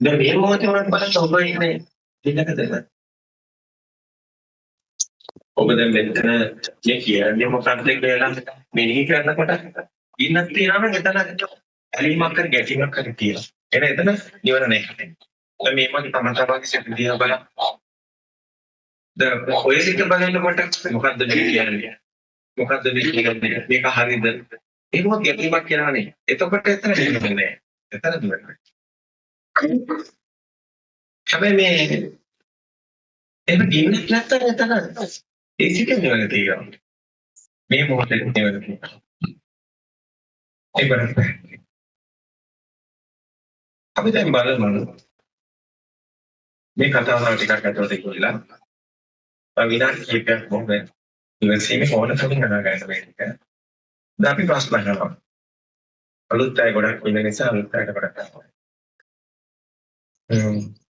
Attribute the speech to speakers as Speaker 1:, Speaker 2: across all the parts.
Speaker 1: දැන් මේ මොහොතේ වුණත් බලන්න ඔබ ඉන්නේ දිනකද? ඔබ දැන් මෙතන මේ කියන්නේ මොකක්ද කියලා මෙනෙහි කරනකොට ඉන්නක් තියනවා නම් එතන ඇලීමක් කර ගැටීමක් කර තියෙනවා. එතන නිවන නැහැ. දැන් මේ මගේ තමන්ගේ සිද්ධිය බලන්න. දැන් ඔය සිද්ධ බලනකොට මොකද්ද මේ කියන්නේ? මොකද්ද මේ කියන්නේ? මේක හරියද? ඒක මොකක්ද ගැටීමක් කියලා නේ. එතකොට එතන නිවන නැහැ. එතන නිවන නැහැ. හැබැයි මේ එහෙම ඉන්නේ නැත්නම් එතන ඒ සිද්ධ නිවන තියෙනවා. මේ මොහොතේ නිවන තියෙනවා. ඒ බලන්න. අපි දැන් බලමු මේ කතාව ටිකක් අතට ගිහිල්ලා විනාඩි කිහිපයක් මොකද ඉවසීමේ ඕන කමින් අනාගත වෙන්නේ. දැන් අපි ප්‍රශ්න අහනවා. අලුත් අය ගොඩක් ඉන්න නිසා අලුත් අයට ගොඩක් අහනවා.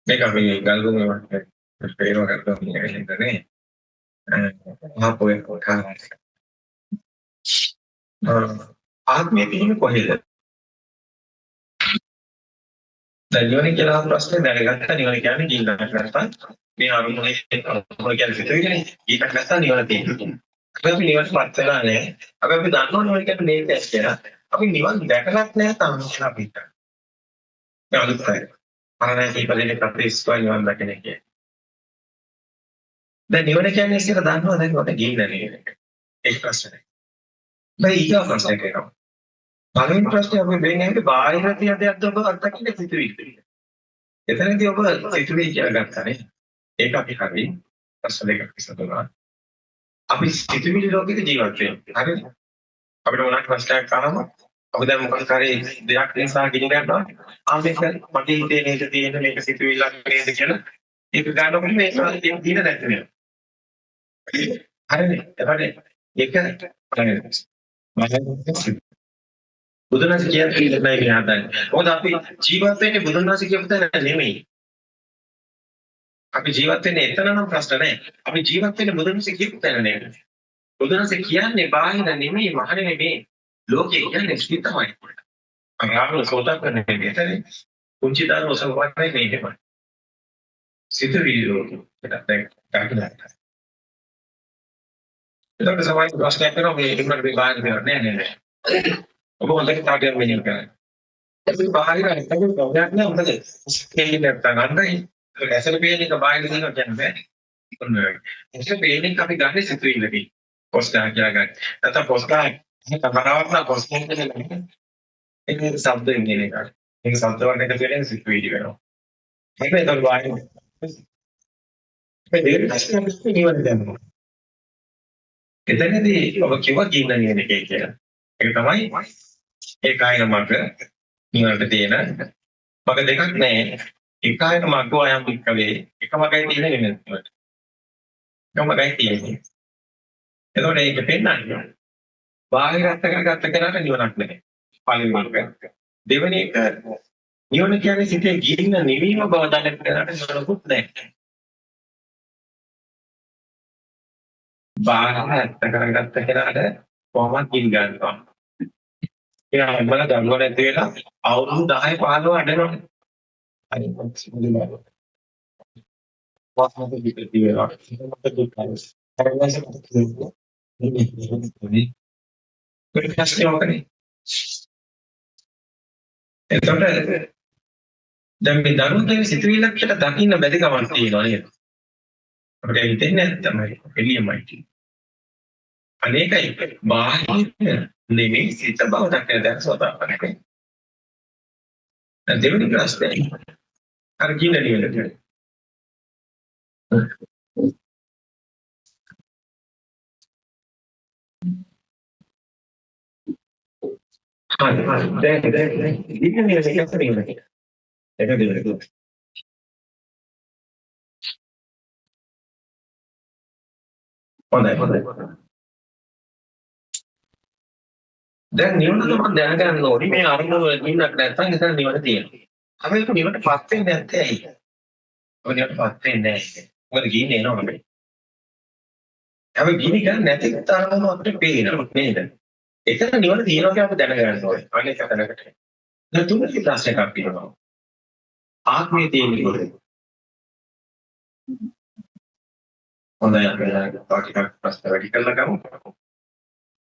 Speaker 1: මේක අපි ගල්ගොම පේනවා කරලා ඉන්නේ. මහපොය කොටාවක්. ආත්මය පිළිම කොහෙද? දැන් නිවන කියලා ප්‍රශ්නේ දැනගත්තා නිවන කියන්නේ ජීවිතයක් නැත්නම් මේ අරමුණේ කියන්නේ සිතුවිලිනේ. ඊට නැත්නම් නිවන තියෙනවා. අපි නිවනටපත් වෙලා නැහැ. අපි දන්නවනේ නිවන කියන්නේ මේක කියලා. අපි නිවන් දැකලත් නැහැ තාම කියලා අපිට. මේ අලුත්යි. ආනයි ඉපදෙන්නේ ප්‍රතිස්වය නිවන් දකින්න කියන්නේ. දැන් නිවන කියන්නේ ඉස්සර දන්නවද දැන් කොට ගිහින් නේද? ඒක ප්‍රශ්නේ. දැන් ඊගා ප්‍රශ්නයක් එනවා. පළවෙනි ප්‍රශ්නේ අපි වෙන්නේ බාහිර තියෙන දෙයක්ද ඔබ අත්දකින්න සිතුවිලි. එතනදී ඔබ සිතුවිලි කියලා ගත්තානේ. ඒක අපි හරි ප්‍රශ්න දෙකක් විසඳනවා. අපි සිතුවිලි ලෝකෙක ජීවත් වෙනවා. හරිද? අපිට මොනක් ප්‍රශ්නයක් අහම අපි දැන් මොකක් හරි දෙයක් නිසා ගිනි ගන්නවා. මේක මගේ හිතේ නේද තියෙන මේක සිතුවිල්ලක් නේද කියලා ඒක ගන්නකොට මේක දින නැති වෙනවා. හරිනේ. එතකොට ඒක බුදුනාස කියන්නේ නෑ කියනවායි. මොකද අපි ජීවත් වෙන්නේ බුදුනාස කියපු තැන නෙමෙයි. අපි ජීවත් වෙන්නේ එතන නම් ප්‍රශ්න නෑ. අපි ජීවත් වෙන්නේ බුදුනාස කියපු තැන නෙමෙයි. බුදුනාස කියන්නේ බාහිර නෙමෙයි මහණෙනි මේ ලෝකේ කියන්නේ ස්ථිතමයි. අරාම සෝතක් නෙමෙයි. එතන කුංචි දාන ඔසවන්නේ නෙමෙයි. සිතුවිලි ලෝකෙ. ඒකට දැන් ගන්න. එතකොට සමහර ප්‍රශ්නයක් කරනවා මේ ඒකට මේ බාහිර දෙයක් නෑ නේද? ඔබ හොඳට තාගයක් මෙහෙම කරන්න. අපි බාහිර හිතගෙන ප්‍රශ්නයක් නෑ මොකද? ස්කේල් නැත්තම් අන්නයි. ඇසල පේන එක බාහිර දෙයක් කියන්න බෑ. ඔන්න ඔය. ඇසල පේන එක අපි ගන්න සිතුවිල්ලකින්. පොස්ටා කියලා ගන්න. නැත්තම් පොස්ටා තමරාවක් නම් පොස්ටා කියලා ගන්න. ඒක શબ્ද ඉන්නේ නේද? ඒක શબ્ද වර්ණ එකතු වෙන සිතුවිලි වෙනවා. ඒක ඒතකොට බාහිර. මේ දෙක ප්‍රශ්නයක් නිවන දැම්මා. එතනදී ඔබ කිව්වා ගින්න නිවන එකේ කියලා. ඒක තමයි ඒ කායන මග නිවනට තියෙන මග දෙකක් නැහැ. ඒ කායන මග අයම් පිටකවේ එක මගයි තියෙන නිවනට. එක මගයි තියෙන්නේ. එතකොට ඒක පෙන්නන්නේ බාහිරත් කරගත්ත කෙනාට නිවනක් නැහැ. පළවෙනි එක. දෙවෙනි එක නිවන කියන්නේ සිතේ ගින්න නිවීම බව දැනගන්න කෙනාට නිවනකුත් නැහැ. බාහිරත් කරගත්ත කෙනාට කොහොමද ගින්න ගන්නවා. ඒ අම්මලා දරුවා නැති වෙලා අවුරුදු 10 15 අඬනවනේ. අනිත් මුලින්ම වාස්මක පිටති වෙනවා. මට දුක්ඛයි. හරියට කියනවා. මේ ප්‍රශ්නයක්නේ. එතකොට දැන් මේ දරුවන්ගේ සිතුවිල්ලක් කියලා දකින්න බැරි කමක් තියෙනවා නේද? අපිට හිතෙන්නේ තමයි එළියමයි. අනේකයි බාහිර නෙමෙයි සිත බව දකින දැන සෝතාපන්නයි. දෙවෙනි ප්‍රශ්නේ අර කියන නිවැරදිද? හරි දැන් ඉතින් මේ එකක් නෙමෙයි. ඒක දෙවෙනි. හොඳයි. දැන් නිවන මම දැනගන්න ඕනි මේ අරමුණ වල නිවනක් නැත්නම් එතන නිවන තියෙනවා. අපි ඒක නිවනටපත් වෙන්නේ නැත්තේ ඇයි? ඔය නිවනටපත් වෙන්නේ නැහැ. මොකද ගින්නේ එනවා අපේ. අපි ගිනි ගන්න නැති තරම අපිට පේනවා නේද? එතන නිවන තියෙනවා කියලා අපි දැනගන්න ඕනේ. අනේ කතනකට. දැන් තුන්වෙනි ප්‍රශ්නයක් අපි කරනවා. ආත්මය තියෙන්නේ කොහෙද? හොඳයි අපි තව ටිකක් ප්‍රශ්න වැඩි කරලා ගමු.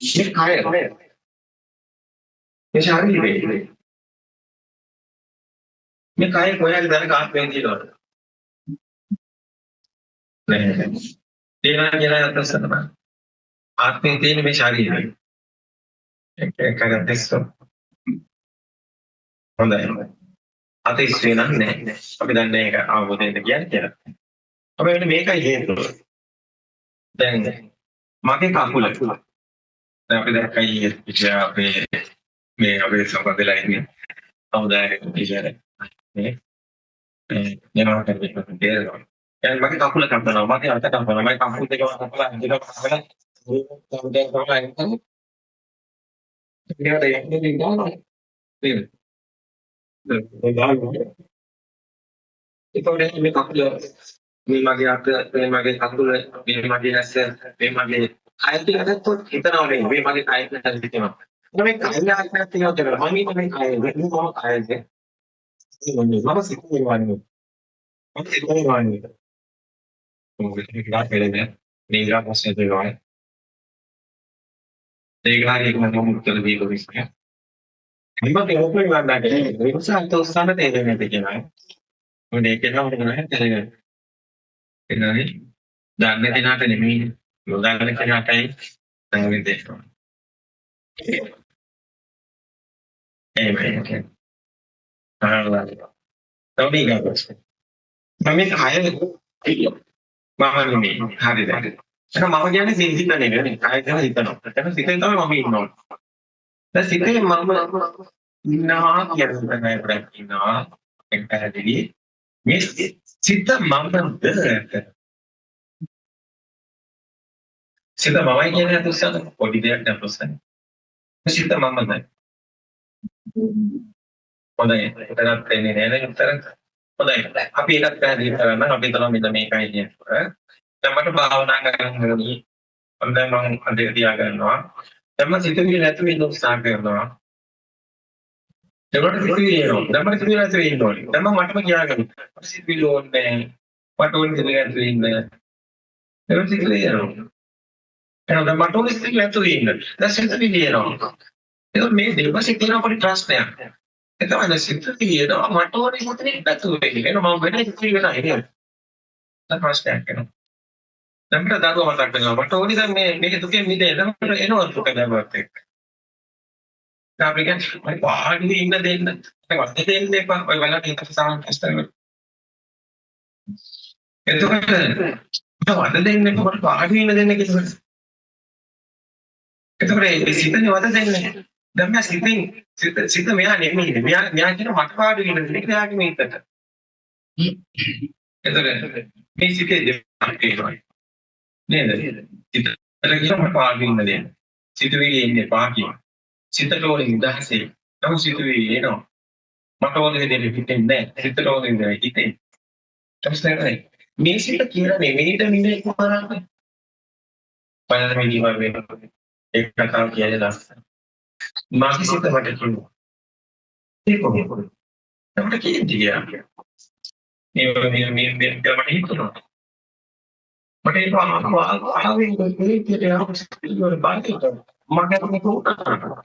Speaker 1: මේ කය මේ ශරීරය මේ කය කොහේද දැනක ආත්මය තියෙනවද? නැහැ. තියෙනවා කියලා ප්‍රශ්න තමයි. ආත්මය තියෙන මේ ශරීරය. ඒක කරද්දස්සෝ. හොඳයි. අතිශය නැහැ. අපි දන්නේ ඒක අවබෝධයෙන් කියන්නේ කියලා. අපි මෙන්න මේකයි හේතුව. දැන් මගේ කකුල දැන් අපි දැක්කයි ඉතින් අපේ මේ අපේ සම්බන්ධලා ඉන්නේ සමුදායක ඉතින් මේ යනවා කරන්නේ තේරෙනවා. දැන් මගේ කකුල කම්පනවා මගේ අත කම්පනවා මගේ කකුල් දෙක කම්පලා දෙක කම්පලා සමුදාය තමයි ඒකට යන්නේ ගානවා නේද? ඒ ගානවා. ඒකෝනේ මේ කකුල මේ මගේ අත මේ මගේ කකුල මේ මගේ ඇස් මේ මගේ කය කියලා ගත්තොත් හිතනවා නේ මේ මගේ කය කියලා හිතෙනවා. මේ කය ආයතනයක් තියෙනවා කියලා මම හිතන්නේ මේ කය මම කයද මම සිතුවේ වන්නේ මම සිතුවේ වන්නේ මොකද කියලා කියන්නේ මේ ගාපස්සේ දෙනවා ඒ ගානේ මම උත්තර දීලා ඉස්සරහ මම ඕපන් වන්දාට විශ්වාස තෝස්තන තේරෙන්නේ නැති කියනවා මොකද ඒක නම නැහැ තේරෙන්නේ එනනේ දන්නේ කෙනාට නෙමෙයි නොදන්න කෙනාටයි සංවිධ දෙනවා එහෙමයි තවදී ගාපස් මම මේ කය මම නෙමෙයි හරිද ඒක මම කියන්නේ සින්දින්න නෙවෙයි කය ගැන හිතනවා ඒක සිතෙන් තමයි මම ඉන්නවා දැන් සිතේ මම ඉන්නවා කියන එක ඉන්නවා ඒක පැහැදිලි මේ සිත මමද සිත මමයි කියන එක උස්සන පොඩි දෙයක් නෑ උස්සන සිත මමද හොඳයි එතනත් එන්නේ නෑ නේද උත්තර හොඳයි අපි ඒකත් පැහැදිලි කරන්න අපි තමයි මෙතන මේකයි කියන්නේ දැන් මට භාවනා කරන්න ඕනි දැන් මම අදේ තියා ගන්නවා දැන් මම සිතුවිලි නැතුව ඉන්න උත්සාහ කරනවා ඒකට සිතුවිලි එනවා දැන් මට සිතුවිලි නැතුව ඉන්න ඕනි දැන් මම මටම කියාගන්න මට සිතුවිලි ඕනේ මට ඕනේ සිතුවිලි නැතුව ඉන්න ඒක සිතුවිලි එනවා එහෙනම් මට ඕනේ සිතුවිලි නැතුව ඉන්න දැන් සිතුවිලි එනවා ඒක මේ දෙවසේ තියෙන පොඩි ප්‍රශ්නයක් ඒක තමයි සිතුවිලි එනවා මට ඕනේ සිතුවිලි නැතුව ඉන්න ඒක මම වෙන සිතුවිලි වෙනා ඉන්නේ දැන් ප්‍රශ්නයක් එනවා දැන් මට දරුවා මතක් වෙනවා මට ඕනේ දැන් මේක දුකෙන් මිදෙන්න මට එනවා දුක දැනුවත් එක්ක අපි කියන්නේ මම වාඩි ඉන්න දෙන්න ඒක වත් දෙන්න එපා ඔය වෙලාවට හිතට සාහන කස්තර එතකොට වත් දෙන්න එපා මට වාඩි ඉන්න දෙන්න කියලා එතකොට ඒ සිතනේ වත් දෙන්නේ දැන් මම සිත මෙයා නෙමෙයි මෙයා කියන මට වාඩි ඉන්න දෙන්න කියලා යාගේ මේ හිතට එතකොට මේ සිතේ දෙයක් තියෙනවා නේද? සිතට කියන මට වාඩි ඉන්න දෙන්න. සිතුවිලි එන්නේ පාකිය. සිතට ඕනේ නිදහසේ. නමුත් සිතුවිලි එනවා. මට ඕනේ දෙයක් හිතෙන්නේ නැහැ. සිතට ඕනේ දෙයක් හිතෙන්නේ. තමයි මේ සිත කියලා නෙමෙයිද නිදේ කරන්නේ. බලන්න මේ ජීවන වෙන ඒක කතාව කියන්නේ ලස්සන. මාගේ සිත මට කියනවා. ඒක කොහොමද? අපිට කියන්නේ මේ මට හිතුණා. මට ඒක ආවෙන් දෙවියට යනවා බාහිරට මගේ මේක උටා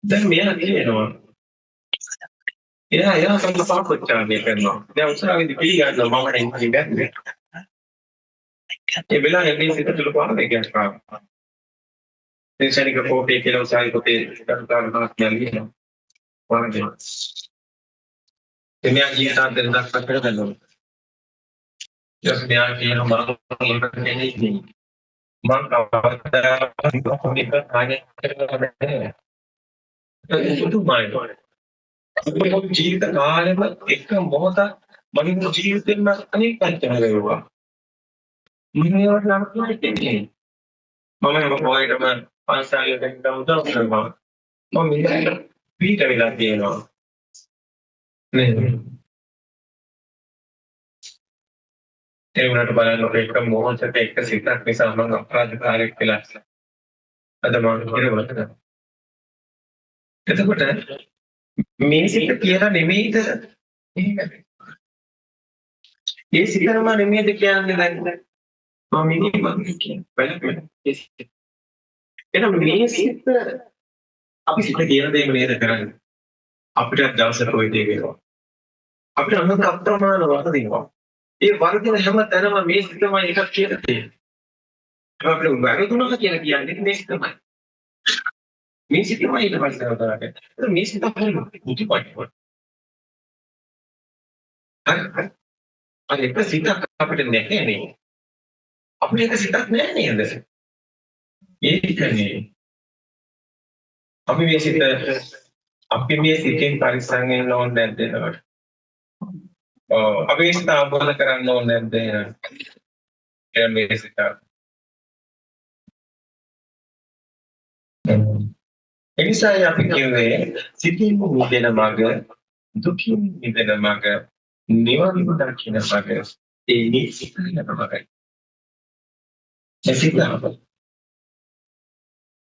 Speaker 1: දැන් මෙයා කියනවා එයා සම්පූර්ණ කරනවා දැන් උත්සාහයෙන් පිළිගන්නවා මම එන්නේ බැන්නේ ඒ වෙලාවේ මේ සිතට ලොකුම එකක් ආවා Pensare che poi che lo sai poter cantare una chiarina. Guarda. E mi ha chiesto da fare bello. Io mi ha chiesto ma non è niente. Manca come per fare. itu mai. අපේ ජීවිත කාලෙම එක මොහොතක් මනින් ජීවිතෙන්න අනේක පැත්තකට ගියා. මිනිහවට නම් කියන්නේ මම මොකෝයිටම පාසාලේ දෙන්න උදව් කරනවා. මම මිනිහට පීඩ වෙලා තියෙනවා. නේද? ඒ වුණාට බලන්නකො එක මොහොතක එක සිතක් නිසා මම අපරාධකාරයෙක් කියලා අද මම හිරවලට. එතකොට මේ සිත කියලා නෙමෙයිද එහෙම. ඒ සිතම නෙමෙයිද කියන්නේ දැන් මම මිනිමක් කියන්නේ බලන්න. එහෙනම් මේ සිත අපි සිත කියන දේම නේද කරන්නේ. අපිට දවසට කොයි දේ වේවා. අපිට අනන්ත අප්‍රමාණ වර්ධිනවා. ඒ වර්ධින හැම තැනම මේ සිතමයි එකක් කියලා තියෙන්නේ. අපිට වැරදුණා කියලා කියන්නේ මේ සිතමයි. මේ සිතමයි ඊට පස්සේ කරන්නේ. මේ සිත කොහොමද මුතිපත් අර එක සිතක් අපිට නැහැ නේ. අපිට එක සිතක් නැහැ නේද? ඒකනේ. අපි මේ සිතෙන් පරිස්සම් වෙන්න ඕනේ නැද්ද එතකොට? ඔව් අපි සිත ආවෝද කරන්න ඕනේ නැද්ද? මේ සිත. එනිසා අපි කියන්නේ සිතින් මිදෙන මඟ, දුකින් මිදෙන මඟ, නිවන් දකින මඟ, ඒ නිසිතන මඟයි. එසිතන.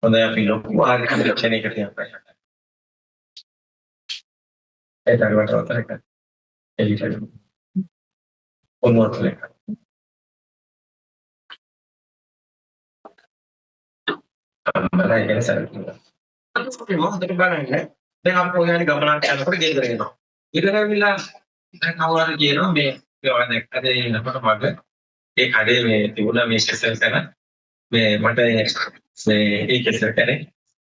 Speaker 1: හොඳයි අපි ලොකු ආකාරයකට යනවා. ඒ දරුවට උත්තරයක්. එලිට. ඔන්නෝත්ලේ. අම්මලා කියන සරලව. අපි මොහොතක බලන්නේ. දැන් අපි ඔයගානේ ගමනක් යනකොට ගෙදර එනවා. ගෙදර ඇවිල්ලා දැන් කවුරුහරි කියනවා මේ ඔයාලා දැක්කද එනකොට මග ඒ කඩේ මේ තිබුණා මේ කෙසල් කන මේ මට මේ ඒ කෙසල් කනේ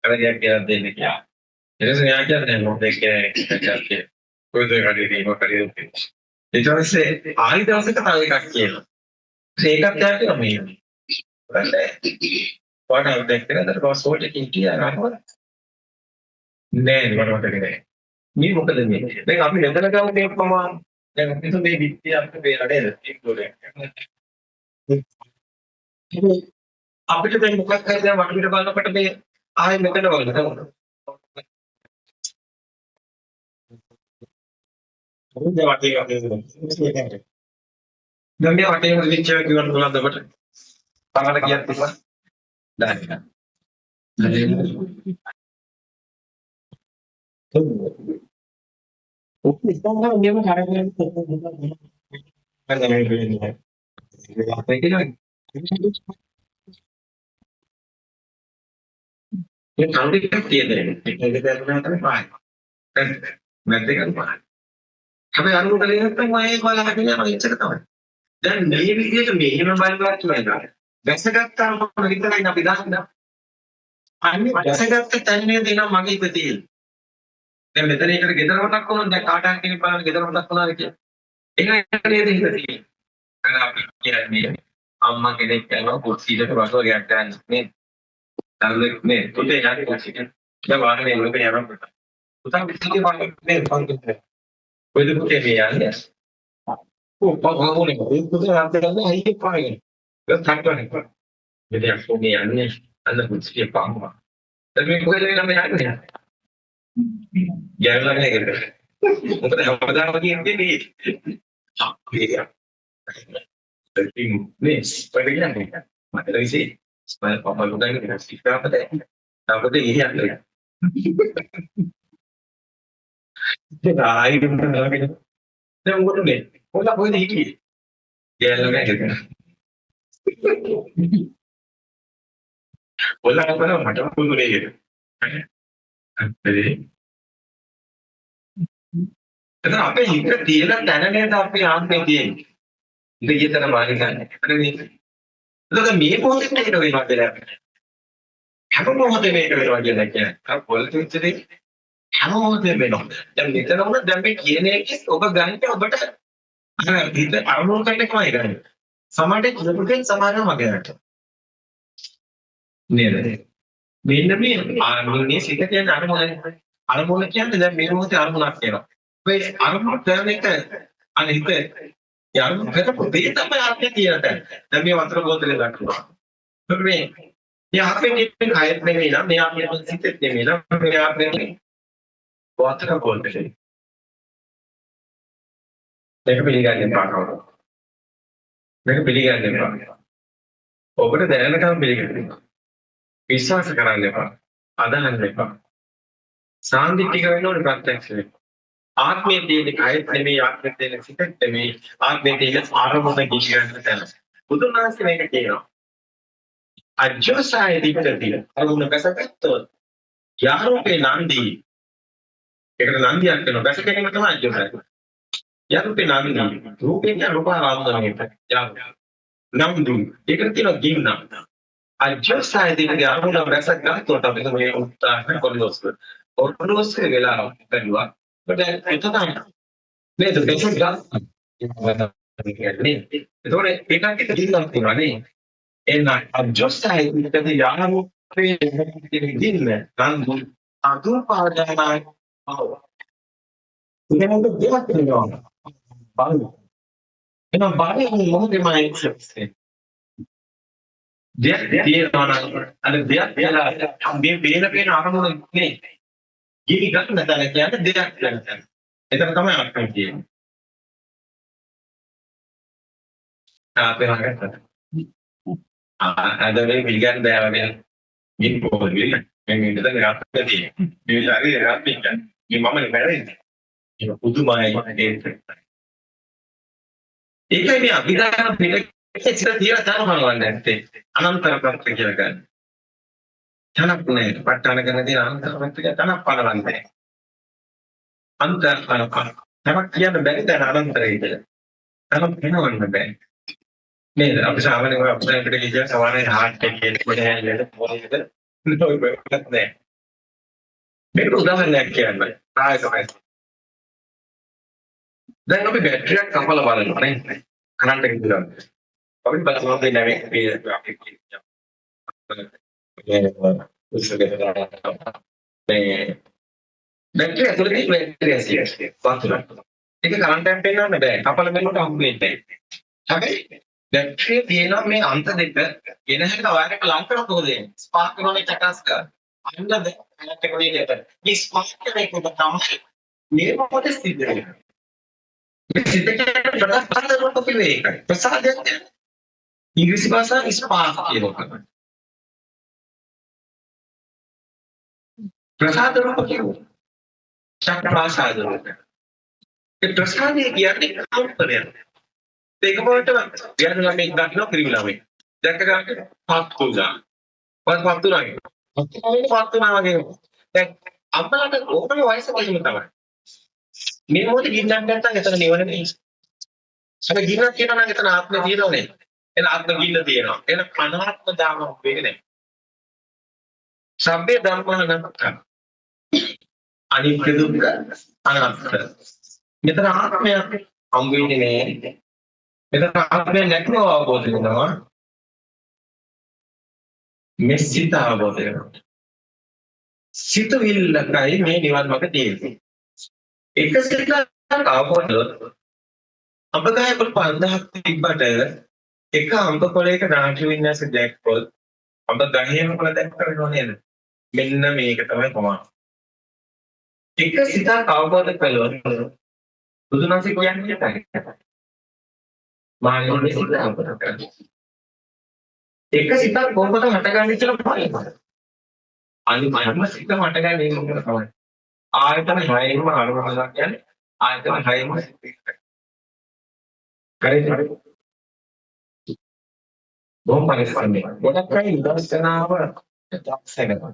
Speaker 1: කඩේක් කියලා දෙන්න කියලා. ඊට පස්සේ යා කියන්නේ මොකද කියන්නේ කොයිද කඩේ තියෙන කඩේ ඊට පස්සේ ආයි දවසක තව එකක් කියනවා. ඒකත් යාට මේ වඩා දැක්කද අර පාස්වර්ඩ් එක කියලා නේද? නෑ මට නෑ. මේ මොකද මේ? දැන් අපි මෙතන ගමු මේ ප්‍රමාණ. දැන් අපි මේ විත්‍ය අපිට බේරලා නේද? ඒක ගොඩේ. අපිට දැන් මොකක් හරි දැන් වටපිට බලනකොට මේ ආයෙ මෙතන බලන්න. දැන් වටේ අපේ දැන් මේ වටේ විච්චය කියවන්න පුළුවන්ද අපට? තමල කියත් තිබ්බා. දැන්. ඔක්කොම ඉස්සන්නා නියම කරගෙන අපේ කියන්නේ ඒ කවුරුත් තියෙන්නේ ඒක දෙයක් තමයි පායි. නැත්ද ඒක පායි. හැබැයි අනුර කලින් නැත්නම් මම ඒක බලලා කියනවා ඉච්චක තමයි. දැන් මේ විදිහට මෙහෙම බලනවා කියනවා. දැසගත්තාම විතරයි අපි දන්නේ. අන්නේ දැසගත්ත තැන්නේ දෙන මගේ ඉප තියෙන්නේ. දැන් මෙතන ඒකට ගෙදර මතක් වුණොත් දැන් කාටන් කෙනෙක් බලන්න ගෙදර මතක් වුණාද කියලා. ඒක නේද ඉඳ තියෙන්නේ. අර අපි කියන්නේ අම්මා කෙනෙක් යනවා කුස්සියකට වතුර ගයක් ගන්න නේ. දරුවෙක් නේ පුතේ යන්නේ කුස්සියට. දැන් වාහනේ ලෝක යනවා. පුතා පිටිකේ වාහනේ පන්තිට. කොයිද පුතේ මේ යන්නේ? ඔව් පහවෝනේ. ඒ පුතේ රාත් ගන්න අයියේ පාගෙන. ඒක 탁වනේ. මෙතන කොහේ යන්නේ? අන්න කුස්සියේ පානවා. දැන් මේ කොහෙද යන්නේ? ගෑනලා නේද? මොකද හැමදාම කියන්නේ මේ අපේ ඉතින් මේ ස්පෙල් කියන්නේ මට විශ්ේ ස්පෙල් පොපල් උදේ ස්ටිකර් අපතේ ඉන්නේ ඒක ආයෙත් නෝනේ දැන් මොකටද කොල්ලා කොහෙද හිටියේ ගෑනලා නේද කොල්ලා කරා මට පුළුනේ ඒක එතන අපේ හිත තියලා දැන නේද අපි ආත්මේ තියෙන්නේ. ඉතින් මානසිකයි. එතකොට මේ මොහොතේ නේද වෙනවා කියලා. හැම මොහොතේ මේක වෙනවා කියලා කියන්නේ. අර පොලිටික්ස්දී හැම මොහොතේම වෙනවා. දැන් මෙතන වුණා දැන් මේ කියන එකේ ඔබ ගන්න ඔබට අර හිත අරමුණු කරන්න කොහේ ගන්න. සමහරට කිලෝමීටරෙන් සමානව වගේ යනවා. නේද? මෙන්න මේ සිත කියන්නේ අරමුණ. අරමුණ කියන්නේ දැන් මේ මොහොතේ අරමුණක් වෙනවා. ඒ අරමුණ කරන එක අනිත් යන්න කරපු දේ තමයි අර්ථය කියන තැන. දැන් මේ වතුර බෝතලේ දක්වනවා. මේ ආත්මෙ කියන්නේ කයත් නෙමෙයි නේද? මේ ආත්මෙ සිතෙත් නෙමෙයි නේද? මේ ආත්මෙ වතුර බෝතලේ. ඒක පිළිගන්නේ පාකවල. මේක පිළිගන්න එපා. ඔබට දැනෙනකම් පිළිගන්න. විශ්වාස කරන්න එපා. අදහන්න එපා. සාන්දිටික වෙන්න ඕනේ ප්‍රත්‍යක්ෂ වෙන්න. ආත්මයේ තියෙන කයත් නෙමෙයි ආත්මයේ තියෙන සිතත් නෙමෙයි ආත්මයේ තියෙන ආරමුණ ගිහින් තැන. බුදුන් වහන්සේ මේක කියනවා. අජෝසාය දිට්ඨිය. අරමුණ බැසගත්තොත් යාරෝපේ නන්දි. ඒකට නන්දියක් වෙනවා. බැස ගැනීම තමයි අජෝසාය. යාරෝපේ නන්දි. රූපේ රූපාරාමණයට. නම්දු. ඒකට කියනවා ගින්න. අජෝසාය දිට්ඨිය අරමුණ බැසගත්තොත් අපි මේ උත්සාහ කරනොත් ඔර්ගනොස් වෙලා කරනවා. ඒක තමයි. නේද? බැසක් ගන්න. ඒතකොට ඒකත් ගින්නක් තියෙනවා නේ. එන්න අජෝසාය දිට්ඨිය යාරෝපේ ගින්න. නම්දු. අදුපාදානයි. ඉතින් දෙයක් වෙනවා. බලන්න. එහෙනම් බලන්න මොකදමයි එක්සෙප්ට්. දෙයක් තියෙනවා නම් අර දෙයක් කියලා මේ පේන අරමුණ නේ. ගිනි ගන්න තැන කියන්නේ දෙයක් ගන්න. එතන තමයි අර්ථය කියන්නේ. අපේ වගේ. අද මේ පිළිගන්න බෑ වගේ. ගිනි පොඩි මේ මෙතන ගන්න තියෙන්නේ. මේ ශරීරය ගන්න ඉන්න. මේ මමනේ බැරෙන්නේ. ඒක පුදුමයි ඒක. ඒකයි මේ අභිධර්ම පිටකේ සිට තියලා තරමවන්නේ නැත්තේ. අනන්තර ප්‍රත්‍ය කියලා ගන්න. තනක් නෑ. ප ဋ ාණ කරන දේ අනන්තර ප්‍රත්‍ය කියලා තනක් පනවන්නේ. අන්තර පනවන. තනක් කියන්න බැරි දැන් අනන්තරයි කියලා. තනක් වෙනවන්න බෑ. නේද? අපි සාමාන්‍යයෙන් ඔය අප්සයිඩ් එකට ගිහින් සමානයි හાર્ට් එකේ පොඩි හැල්ලට මොනේද? නෝයි බෑ නෑ. මේක උදාහරණයක් කියන්න. ආයෙත් දැන් අපි බැටරියක් කපලා බලනවා නේ. කරන්ට් එක දිලා. අපි බලනවා මේ නැවෙක් අපි මේ බැටරිය ඇතුලේ බැටරිය ඇසිය. වතුර. ඒක කරන්ට් එකෙන් පෙන්වන්න බෑ. කපලා බලනකොට හම්බ වෙන්නේ නැහැ. හැබැයි බැටරිය තියෙන මේ අන්ත දෙක එන හැට වයර් එක ලං කරනකොට මොකද වෙන්නේ? ස්පාර්ක් කරනනේ චටස් ගන්න. අන්න දැන් කරන්ට් එක වගේ දෙයක්. මේ ස්පාර්ක් කරන එක තමයි මේ මොකද සිද්ධ වෙන්නේ? ප්‍රසාදයක් ඉංග්‍රීසි භාෂාවෙන් ස්පාර්ක් කියනවා. ප්‍රසාද රූප කියනවා. ප්‍රසාද රූප. ඒ ප්‍රසාදේ කියන්නේ කම්පනයක්. ඒක වලට යන ළමෙක් දකින්න කිරිමි ළමෙක්. දැක්ක ගන්න පත් කුණා. පත් තුනයි. පත් තුනා වගේ. දැන් අම්මලාට ඕකම වයස කොහෙම තමයි. මේ මොකද ගින්නක් නැත්නම් එතන නිවන නෙයි. අර ගින්නක් කියනවා නම් එතන ආත්මය තියෙනව නේ. එන ආත්ම ගින්න තියෙනවා. එන අනාත්ම දාම වෙන්නේ නැහැ. සබ්බේ ධම්මානක්ඛ. අනිත්‍ය දුක්ඛ අනාත්ම. මෙතන ආත්මයක් හම් වෙන්නේ නැහැ. මෙතන ආත්මය නැතිව අවබෝධ වෙනවා. මේ සිත අවබෝධ වෙනවා. සිත විල්ලකයි මේ නිවන් මාර්ග තියෙන්නේ. එක සිතක් අවබෝධ අඹගහේ පොල් 5000ක් තිබ්බට එක අඹ කොළයක නාට්‍ය වින්‍යාස දැක්කොත් අඹ ගහේම කොළ දැක්ක වෙනව නේද? මෙන්න මේක තමයි කොමා. එක සිතක් අවබෝධ කළොත් බුදුනාසි කියන්නේ නැහැ. මානවයේ සිත අවබෝධ කරගන්න. එක සිතක් කොහොමද හටගන්නේ කියලා බලන්න. අනිවාර්යයෙන්ම සිත හටගන්නේ මොකද තමයි. ආයතන 6ම අනුමතක් කියන්නේ ආයතන 6ම කරේ බොහොම පරිස්සම්නේ. ගොඩක් අය විදර්ශනාව දක්ෂනවා.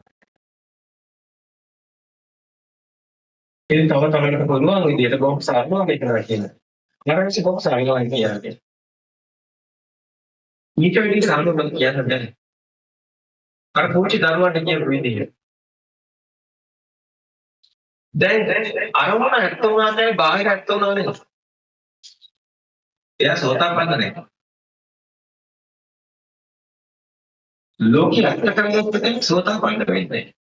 Speaker 1: ඉතින් තව තමකට පුළුවන් විදියට බොහොම සාර්ථකව කරනවා කියන්නේ. ඊළඟට බොහොම සාර්ථකව කියන්නේ. ඊට වෙඩි සාර්ථකව කියන්නේ නැහැ. අර පුංචි දරුවන්ට කියන විදිහට. දැන් අරමුණ ඇත්ත වුණා දැන් බාහිර ඇත්ත වුණා නේද? එයා සෝතාපන්න නැහැ. ලෝකේ ඇත්ත කරගත්තොත් සෝතාපන්න වෙන්නේ නැහැ.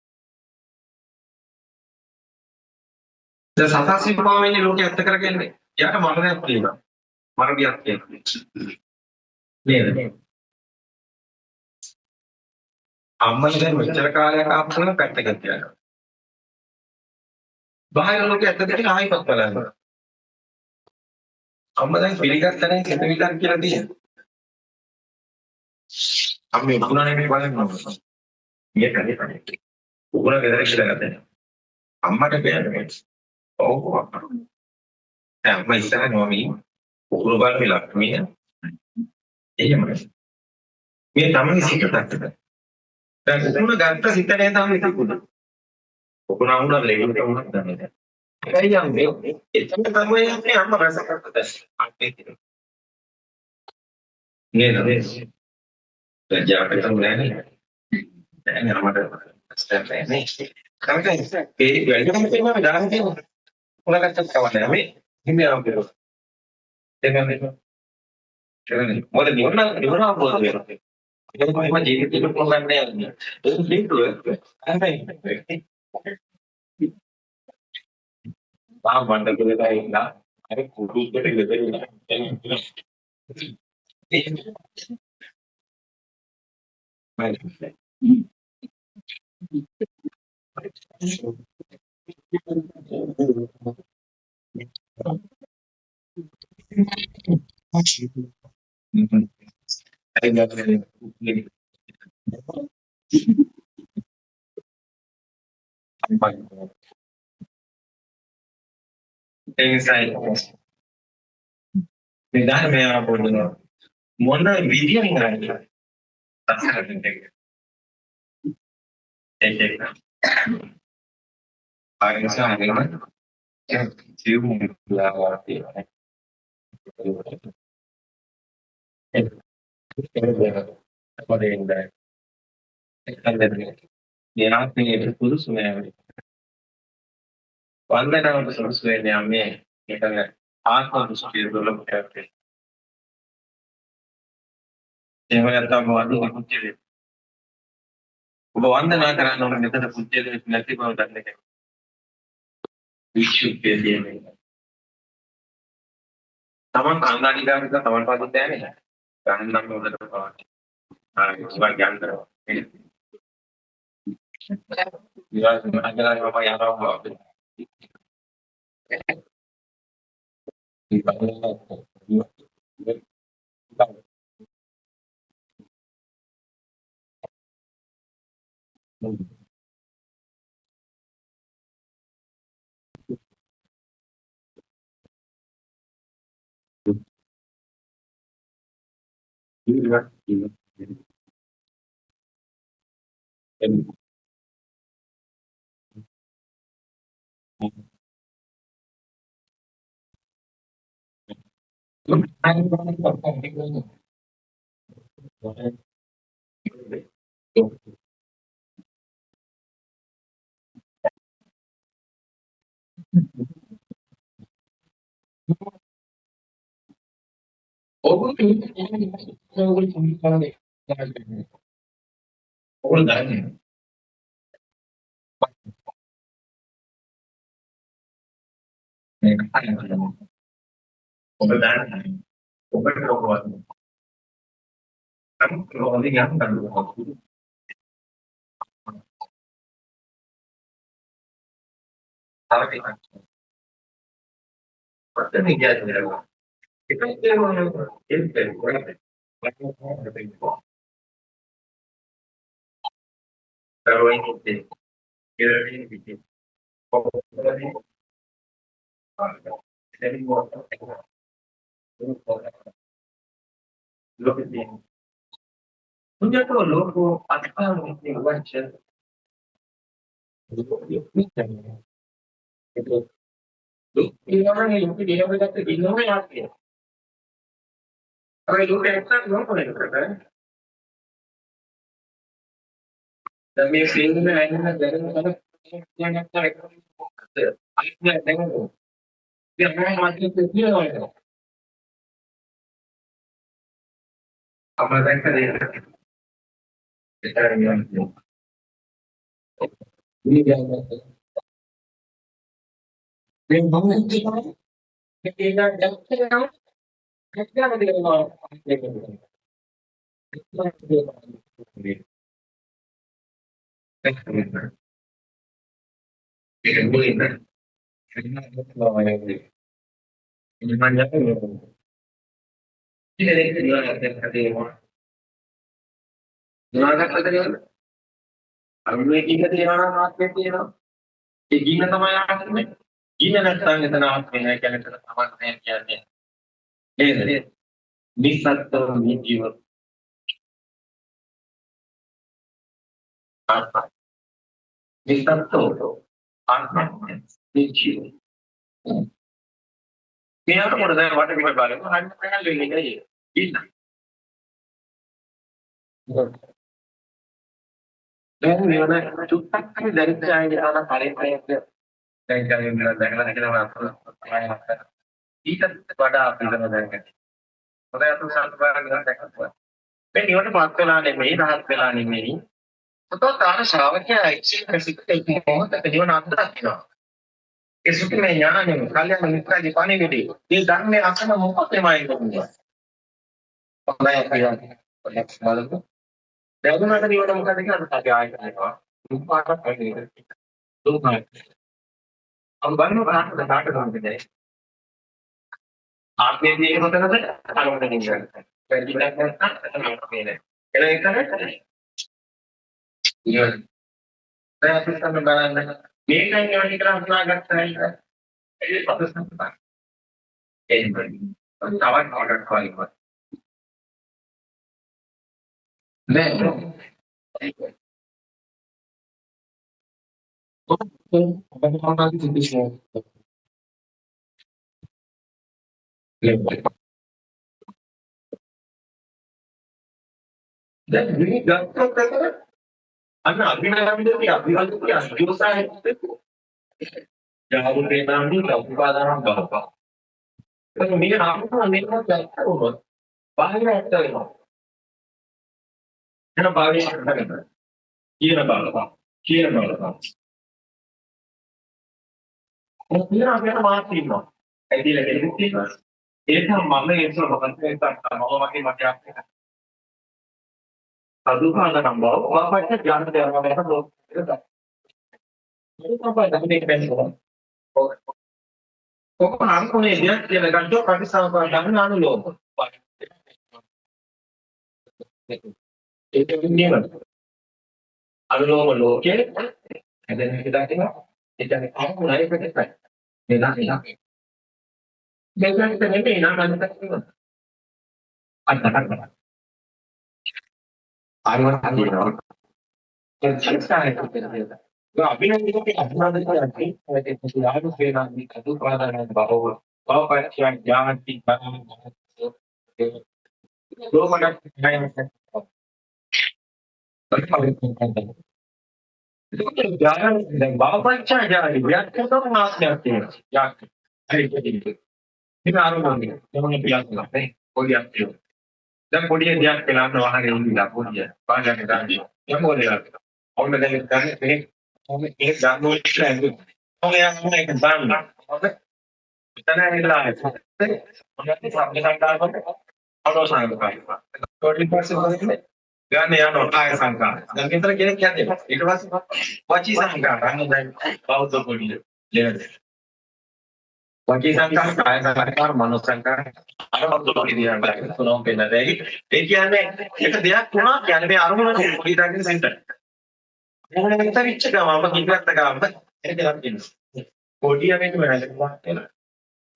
Speaker 1: දැන් සතාසිම්පා වෙන්නේ ලෝකේ ඇත්ත කරගන්නේ. එයාට මරණයක් තියෙනවා. මරණයක් තියෙනවා. නේද? අම්මලා දැන් මෙච්චර කාලයක් ආපස්සට පැත්තකට තියනවා. බාහිර ලෝකයේ ඇත්ත දෙක ආයිපත් බලන්න. අම්මා දැන් පිළිගත්ත නැහැ කෙනෙක් විතර කියලා තියෙනවා. අපි උගුණනේ මේ බලන්න. මේක හරි. උගුණ ගෙදර කියලා ගත්තා. අම්මට බෑනේ. ඔව් අප්පා. දැන් අම්මා ඉස්සරහ නෝමි උගුණ බලන්නේ ලක්මිය. එහෙමයි. මේ තමයි සිකටත්. දැන් උගුණ ගත්ත සිතේ තමයි තිබුණා. උගුණ වුණා ලෙඩට වුණා දන්නේ. ඒයි යන්නේ. එතන තමයි යන්නේ අම්මා රස කරද්දී. අපේ නේද? දැන් ජාතකයක් නෑනේ. දැන් අපට ස්ටෙප් නෑනේ. කවදාද? ඒ වැඩිම තේමාව දාන්න තියෙනවා. උලකට කවන්නේ මේ හිමේ ආවද? එන්නේ කියන්නේ මොකද නිවන අවබෝධ වෙනවා. ඒක තමයි මම ජීවිතේ ප්‍රොග්‍රෑම් යන්නේ. ඒක හේතුව. හැබැයි මණ්ඩල කියලා ඉන්නා අර කුඩුකට ගෙදර ඉන්නා. ඒ නිසා මේ ධර්මය අවබෝධ මොන විදියෙන් කරන්නේ? ඒක ආයෙත් ජීව මුලාවර්ති යාත්‍රයේ පුරුසු නෑවි. වන්දනාවට සුදුසු වෙන්නේ අම්මේ ඒකල ආත්ම දෘෂ්ටිය දුර්ලභ කරන්නේ. එහෙම නැත්නම් වන්දනා කුච්චේ. ඔබ වන්දනා කරන්න ඕනේ මෙතන කුච්චේ නැති බව දන්නේ නැහැ. විශ්ුද්ධිය කියන්නේ. තමන් අංගානිකාරික තමන් පදින්න යන්නේ. ගහන්න නම් හොදට පවන්නේ. කිව්වා ගන්නවා. විවාහ මහජනයා මම යනවා. මොනවාකට තියෙනවද? අරුණේ කින්න තියනවා නම් ආත්මය තියෙනවා. ඒ කින්න තමයි ආත්මය. කින්න නැත්නම් එතන ආත්මය නැහැ කියන්නේ එතන තමයි කියන්නේ. නේද? නිස්සත්ත්ව නිජීව ආත්මය. නිස්සත්ත්ව ආත්මය නිජීව. මෙයාට පොඩ දැන් වට පිට බලන්න හරියට පැහැල් වෙන්නේ නැහැ. කින්න. දැන් වෙන චුට්ටක් හරි දැරිච්ච ආයේ යන පරිප්‍රයත්න දැන් කියන්නේ දැකලා නැතිනම් අපේ ඊට වඩා අපි කරන දැන් හොඳයි අතු සංස්කාරයක් දැක්කම මේ නිවට පත් වෙලා නෙමෙයි රහත් වෙලා නෙමෙයි සතෝ තාන ශ්‍රාවකයා එක්සිට මොහොතක නිවන අත්දකිනවා ඒ සුඛමය ඥානෙ කල්යනා මිත්‍රාගේ පණිවිඩේ මේ ධර්මයේ අසන මොහොතේමයි කියන්නේ හොඳයි අපි පොඩ්ඩක් බලමු දැනුණාට නිවන මොකද කියලා අපි ආයෙත් කියනවා දුක්ඛාට වැඩි දුක්ඛාට අම් බලන්න කාටද ගන්නද ආත්මයේ තියෙන කොටනද අරමුණ නිවන වැඩි වෙනක් නැත්නම් ආත්මේ නෑ එන එකකට නිවන දැන් අපි තමයි බලන්න මේකෙන් නිවන කියලා හඳුනාගත්තා නේද ඒ පදසම්පත එන්නේ තවත් කොටක් වලින් දැන් දැන් මේ ගත්තොත් එතන අන්න අභිනවමිනදී අභිවල්පිය අභිවසායෙත් ජාගෘතේ නම් දී උපාදානම් බලපා එතන මේ ආපහු මේක දැක්කම බාහිර ඇත්ත වෙනවා එන භාවයේ කරගන්න කියන බලපා ඔන්න අපිට මාත් ඉන්නවා ඇයිදලා කෙනෙක් තියෙනවා ඒක මම ඒක මොකක්ද ඒක මම වගේ මතයක් එක සදුපාදනම් බව වාපච්ච ඥාන දෙනවා මේක ලෝක ඒක තමයි මේක බැලුවා කොහොම අන්කුනේ දෙයක් කියලා ගත්තොත් ප්‍රතිසංපාද ගන්න අනුලෝම ඒක නියම අනුලෝම ලෝකයේ හැදෙන එක දකිනවා ඒ කියන්නේ අන්කුණයි ප්‍රතිපයි මේ දකිනවා මේකට නෙමෙයි නම් අන්තක් කියනවා අන්තක් ආයවන හදිනවා ඒ සංස්කාරයක් තියෙනවා ඒ අභිනන්දිකේ අභිනන්දිකේ ඇති ඒක ආරු වේනාදී කතු ප්‍රාදාන බව බවපච්චය ඥානති ලෝමනක් ඥානයක් ඒක ඥාන දැන් බවපච්චය ඥානි ව්‍යාඛ්‍යාතම මාස්යක් තියෙනවා යාක් හරි ඒක ආරම්භන්නේ මොන පියාසලා නේ පොඩියක් තියෙනවා දැන් පොඩි දෙයක් කියලා අපේ වහනේ ඉඳලා පොඩිය පාගන්න දාන්නේ යමෝද ඒක ඔන්න දැන් ගන්න මේ ඔන්න ඒක ගන්න ඕනේ කියලා ඇඟ ඔන්න යන්න ඒක දාන්න හොඳ එතන ඉඳලා ඔන්නත් සම්පූර්ණ කරගන්න අවසන් කරනවා ඊට පස්සේ ගන්න යනවා කාය සංකාර දැන් විතර කෙනෙක් කියන්නේ ඊට පස්සේ වචී සංකාර අන්න දැන් බෞද්ධ පොඩිය ලේනද වචී සංකාර කාය සංකාර මනෝ සංකාර අරමුණු පිළියම් තුනක් වෙනවා ඒ කියන්නේ එක දෙයක් වුණා කියන්නේ මේ අරමුණ පිළිදාගෙන සෙන්ටර් මොන විතර විච්ච ගමම කිව්වත් ගමම ඒක දෙයක් කියනවා පොඩිය වෙන්න වෙනවා කියලා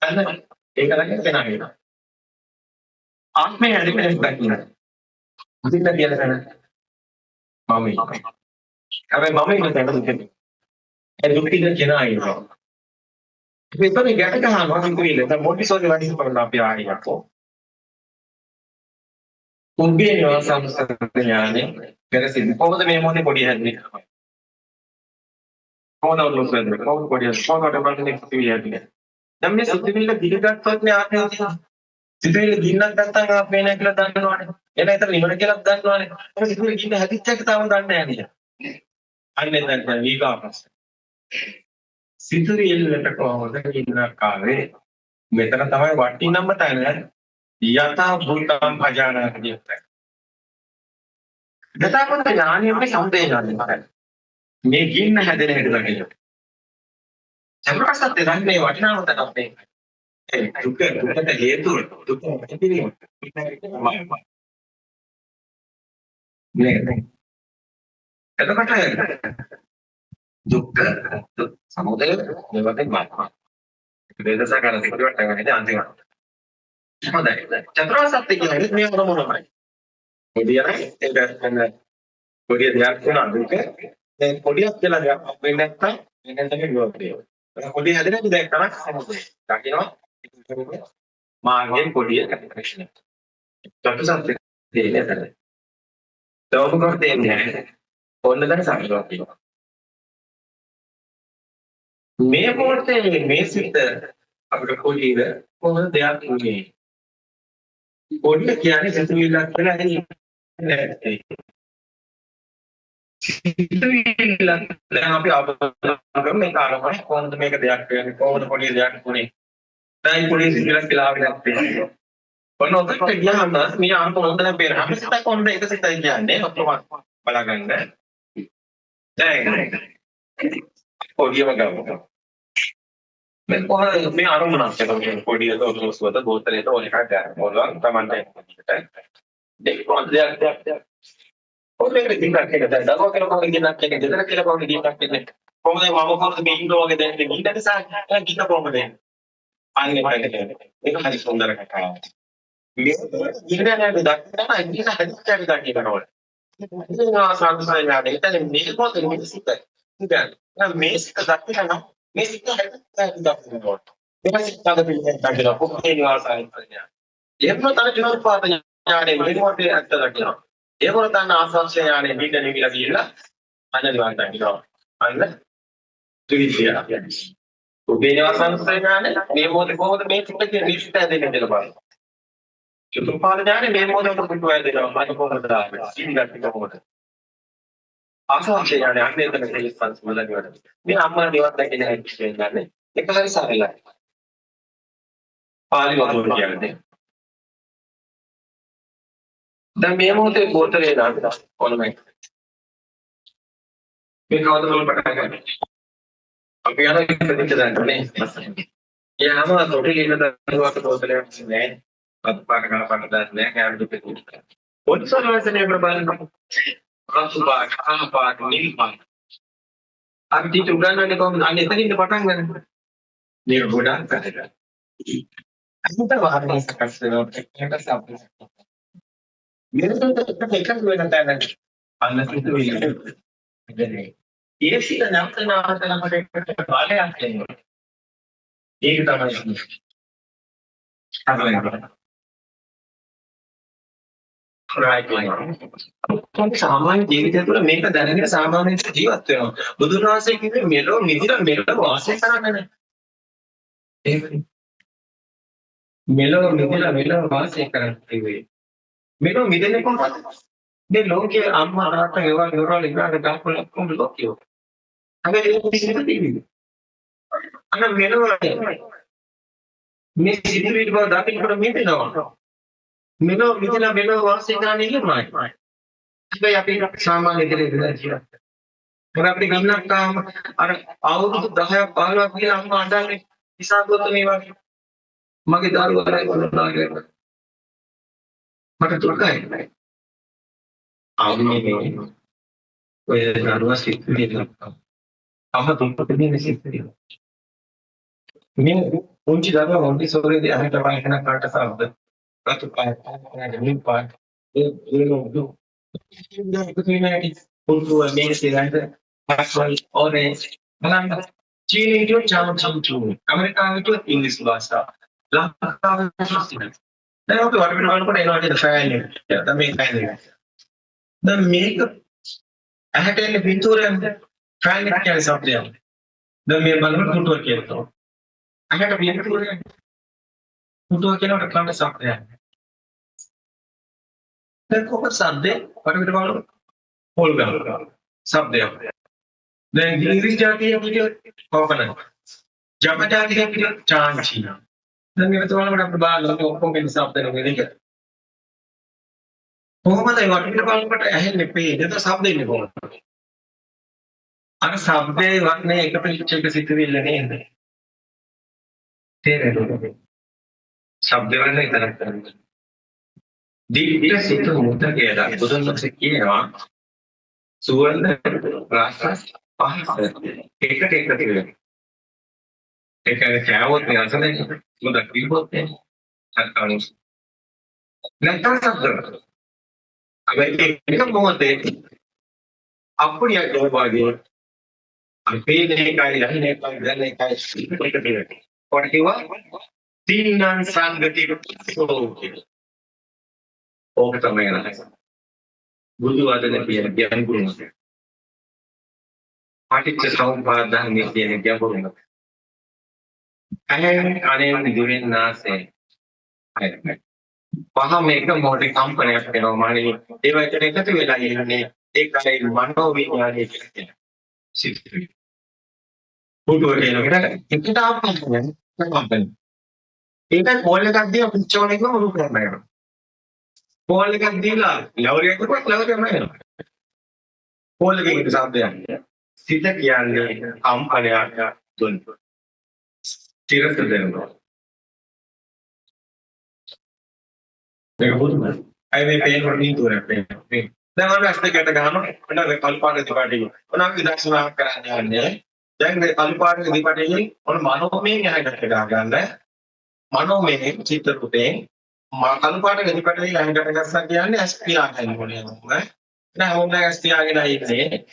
Speaker 1: අන්න ඒක ළඟ වෙනා වෙනවා ආත්මය හැදෙන්නේ දකින්න මුදින්න කියලා කරන මම හැබැයි මම ඉන්න තැන දුකේ ඒ දුක ටික කෙනා ඉන්නවා මේකේ ගැට ගන්නවා නම් කොහෙද දැන් මොන්ටිසෝරි වැඩි කරන අපි ආයෙකෝ කුම්බේ නිවාසම් ඥානෙ පෙරසින් කොහොමද මේ මොනේ පොඩි හැදෙන්නේ කොහොමද උත්සන්නේ කොහොමද පොඩි කොහොමද බලන්නේ කිවියන්නේ දැන් මේ සුද්ධිවිල්ල දිගටවත් මේ ආත්මය තියෙනවා සිතුවිලි ගින්නක් නැත්තම් ආත්මය නැහැ කියලා දන්නවනේ එන හිතන නිවන කියලා දන්නවනේ ඒක සිතුවිලි ගින්න හැදිච්ච එක තාම දන්නේ නැහැ නේද අන්නේ දැන් වීගාපස් සිතුවිල්ලට කොහොමද ගින්නක් ආවේ මෙතන තමයි වටිනම තැන යථා භූතම් අජානනාති කියන්නේ යථාභූත ඥානියමයි සමුදය ඥානියමයි මේ ගින්න හැදෙන හැටි දකින්න සම්ප්‍රසත් දන්නේ වටිනාම තැනක් මේ දුකට හේතුව දුක ඇතිවීම නේද? එතකොට දුක්ඛ සමුදය නිරෝධය මාර්ගය. වේදසකරන පිටවට ගන්නේ අන්තිමට. හොඳයි. චතුරාර්ය සත්‍ය කියන්නේ මේ මොනමයි? පොඩියයි ඒක ගන්න පොඩිය දෙයක් වෙනවා දුක. දැන් පොඩියක් කියලා දෙයක් වෙන්නේ නැත්නම් මේකෙන් තමයි නිරෝධය. ඒක පොඩිය හැදෙන්නේ දැන් තරක් සමුදය. දකින්න මාර්ගයෙන් පොඩිය ප්‍රශ්න. චතුරාර්ය සත්‍ය දෙන්නේ නැහැ. තවම දෙන්නේ ඕන්න දැන් සම්පූර්ණ වෙනවා. මේ මොහොතේ මේ සිත අපිට පොඩිද කොහොමද දෙයක් උනේ? පොඩි කියන්නේ සිතුවිල්ලක් කියලා ඇයි සිතුවිල්ලක් දැන් අපි අපරම මේ කාරණා කොහොමද මේක දෙයක් වෙන්නේ කොහොමද පොඩි දෙයක් උනේ? දැන් පොඩි සිතුවිල්ලක් කියලා අපි නැත්තේ. ඔන්න ඔතනට ගියාම මේ අන්ත හොඳට පේනවා. අපි සිතක් කොහොමද ඒක සිතයි කියන්නේ ඔක්කොම බලාගන්න. දැන් පොඩියම ගමු. මේ කොහොමද මේ අරමුණක් එතකොට පොඩි දොස්වත ගෝතරේට ඕන එකක් ගන්න. මොනවා තමන්ට දෙක කොහොමද දෙයක් ඔතන ඉතින් කක්කේ දැන් දරුවා කියලා කොහොමද කියනක් කියන්නේ දෙතර කියලා කොහොමද කියනක් කියන්නේ කොහොමද මම කොහොමද මේ ඉන්නෝ වගේ දැන් ඉන්න නිසා කිත කොහොමද අන්නේ පැත්තට ඒක හරි සුන්දර කතාවක්. මේ ඉන්නනේ දක්වනවා ඉන්න හදිස්සියට දකින්නවල. ඉතින් ආසන්න ඥානෙ එතන මේ පොතේ මිනිස්සුත් ඉතින් මේ සිත දක්වනවා මේ සිත හදිස්සියට දක්වනවා. මේක සිතාද පිළිගන්න කියලා කොහොමද ආසන්න ඥානෙ. එහෙම තමයි ජීවපාත ඥානෙ වෙනකොට ඇත්ත දකිනවා. ඒකවල තන ආසංශය ඥානෙ පිට නිවිලා ගිහිල්ලා අනදිවාන් දකිනවා. අන්න ත්‍රිවිධය. උපේන ආසංශය ඥානෙ මේ මොහොතේ කොහොමද මේ සිත මේ සිත හැදෙන්නේ කියලා බලන්න. චතුර්පාද ඥානෙ මේ මොහොතේ පිටු හැදෙනවා. මම කොහොමද දාන්නේ? සිංගත් කොහොමද? ආසංශය ඥානෙ අන්නේ එතන තේලිස්සන්ස් වලදී මේ අම්මලා දේවත් දැකගෙන හිටින්නේ. ඒක හරි සරලයි. පාලි වතුර කියන්නේ. දැන් මේ මොහොතේ ගෝතරේ දාන්න ඕනම එක. මේ කවදද වල පටන් ගන්න. අපි යන ඉතින් දන්නනේ. යාම තොටිලි ඉන්න දරුවාට ගෝතරයක් නෑ. අත්පාට කරපන්න දාන්න නෑ කැම දුක දුක. පොඩ්සල් වශයෙන් බලන්න. රසුපාට, කහපාට, නිල් පාට. අපි ටික උගන්වන්නේ කොහොමද? අන්න එතනින් පටන් ගන්න. මේ ගොඩක් කරලා. අන්ත වහරේ කස්සනවා. ඒකට සම්පූර්ණ. මෙතනට එකක් වෙන තැන අන්න සිතුවිලි. ඒ සිත නැවතනකට එකට බලයක් දෙනවා. ඒක තමයි. සාමාන්‍ය ජීවිතය තුළ මේක දැනගෙන සාමාන්‍ය ජීවත් වෙනවා. බුදුන් වහන්සේ කිව්වේ මෙලෝ මිදිලා මෙලෝ වාසය කරන්න නෑ. එහෙමනේ. මෙලෝ මිදිලා මෙලෝ වාසය කරන්න කිව්වේ. මෙලෝ මිදෙන්නේ කොහොමද? මේ ලෝකයේ අම්මා තාත්තා ගෙවල් දොරවල් ඉස්සරහට ගහපු ලොක්කම ලෝකියෝ. හැබැයි ඒක පිළිසිත තියෙන්නේ. අන්න මෙලොවනේ. මේ සිදුවීම් බව දකින්නකොට මිදෙනවා. මෙලොව මිදලා මෙලොව වාසය කරන්න ඉල්ලුමයි. හැබැයි අපි සාමාන්‍ය දෙයක් කියලා. මොකද අපිට ගන්නක් ආවම අර අවුරුදු 10ක් 15ක් කියලා අම්මා අඬන්නේ ඉසాగොත මේ වගේ. මගේ දරුවා වුණා කියලා. මට දුකයි. අම්මේ ඔය දරුවා සිත්විලි අම්මා තුන්පතේ සිත්විලි. මේ පුංචි දරුවා මොන්ටිසෝරියේදී අහකට වයින් කරන සාද්ද රතු පාට නිල් පාට ඒ නෝදු ඉතින් පුරුදු මේ සිරන්ට පාස්වල් ඔරෙන්ජ් බලන්න චීනී කියෝ චාම් චාම් චූ ඇමරිකාවේ කියෝ ඉංග්‍රීසි භාෂාව ලංකාවේ සිංහල දැන් අපි වටපිට බලනකොට එනවා නේද ෆෑන් එක තමයි ෆෑන් එක දැන් මේක ඇහැට එන්නේ පින්තූරයෙන් ෆෑන් එක කියන්නේ සබ්දයක් දැන් මේ බලන කුටුව කියනවා ඇහැට පින්තූරයෙන් කුටුව කියනකොට කන්න සබ්දයක් දැන් කොහොමද සද්දේ වටපිට බලනකොට පොල් ගන්නවා සබ්දයක් දැන් ඉංග්‍රීසි ජාතිය කියනවා කොපනක් ජපන් ජාතිය කියනවා චාන්චි දැන් මේක බලනකොට අපිට බලන්න ඔක්කොම වෙන શબ્ද නෙවෙයි කොහොමද ඒ වටපිට බලනකොට ඇහෙන්නේ පේන්නේ ඒක શબ્ද ඉන්නේ කොහොමද අර શબ્දේ වර්ණේ එක පිළිච්ච එක සිතුවිල්ල නේද තේරෙනවද શબ્ද වර්ණේ විතරක් කරන්නේ දිට්ඨ සුත මුත කියලා බුදුන් වහන්සේ කියනවා සුවඳ රස පහස එකට එකතු වෙනවා. ඒක කෑවොත් නේ අසන්නේ සුවඳ කිව්වොත් නේ අනිස් නැත්නම් සද්ද. හැබැයි ඒක මොකද அப்படியா ගෝවාගේ අපේ දෙකයි යන්නේ දැන් එකයි එක දෙයක්. කොට කිව්වා තින්නං සංගති සෝකේ. ඕක තමයි නේද? බුදු වදන කියන ගැඹුරුම. පටිච්ච සමුප්පාදන්නේ කියන ගැඹුරුම. අනේ අනේ දිවෙන් නාසය. පහ මේක මොකටද කම්පනයක් වෙනවා මානේ. ඒ වචන එකතු වෙලා ඉන්නේ ඒකයි මනෝ විඥානය කියන්නේ. සිද්ධි. බුදු වදනකට එකට ආපස්සෙන් ඒක කෝල් එකක් දීලා පිච්චවන එක මොකද කරන්නේ? කෝල් එකක් දීලා ලවරියක් කරපුවා ලවරියම එනවා. කෝල් එකේ ඉන්න શબ્දයක්. සිත කියන්නේ කම්පනයක් දුන්න. තිරස දෙනවා. ඒක බුදුමයි. අය මේ පේන වලින් දුරක් පේනවා. දැන් අපි ඇස් දෙකට ගහනවා. ඔන්න කල්පාට දිපාටි. ඔන්න අපි දර්ශනා කරන්න යන්නේ. දැන් මේ කල්පාට දිපාටියෙන් ඔන්න මනෝමයෙන් යහකට ගන්න. මනෝමයෙන් චිත්ත රූපයෙන් කල්පාට දිපාටියෙන් යහකට ගස්සා කියන්නේ ඇස් පියාගෙන ඕනේ නෝන. දැන් ඕන ඇස් පියාගෙන ඉන්නේ.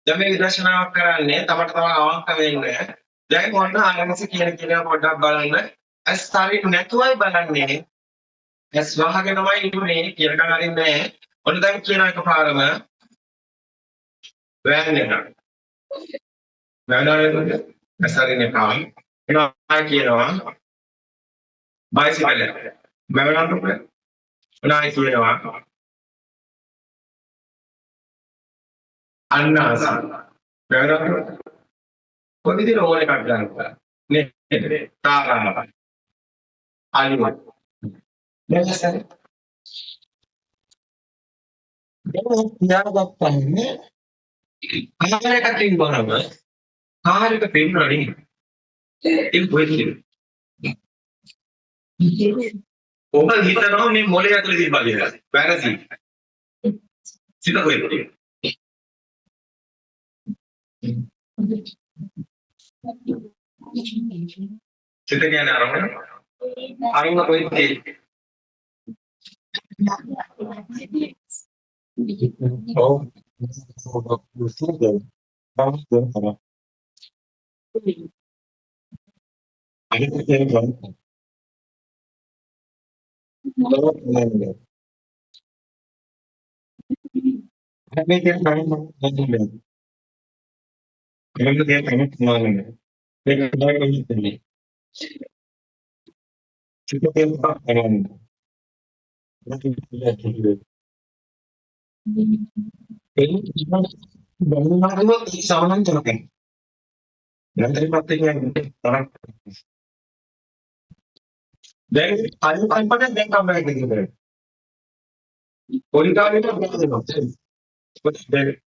Speaker 1: දැන් මේ විදර්ශනාවක් කරන්නේ තමට තම අවංක වෙන්න. දැන් ඔන්න ආරම්භස කියන පොඩ්ඩක් බලන්න. ඇස් තාරික නැතුවයි බලන්නේ. ඇස් වහගෙනමයි ඉන්නේ කියලා කරින්නේ. ඔන්න දැන් කියන එකපාරම වැන්නේ. වැනනනේ ඇසරිනේ කායි. එනවා කියනවා බයිසිකල් එක. වැනනකොට ඔනයි කියනවා අන්නාස. වැනනකොට කොයි විදිහට ඕන එකක් ගන්නවා. නේද? තාරා. අනිවත්. දැන් යාගත්තන්නේ ආහාරයක් තිබුණාම ආහාරයක පෙන්නන්නේ ඒක වෙන්නේ. ඔබ හිතනවා මේ මොලේ ඇතුලේ තිබ්බා කියලා. වැරදි. සිත වෙන්නේ. සිත කියන්නේ අරමුණ. අරමුණ කොහෙද? Oh, sama kan? Yang terima orang. Dan ayo pada dan tambah gitu. Politik itu betul.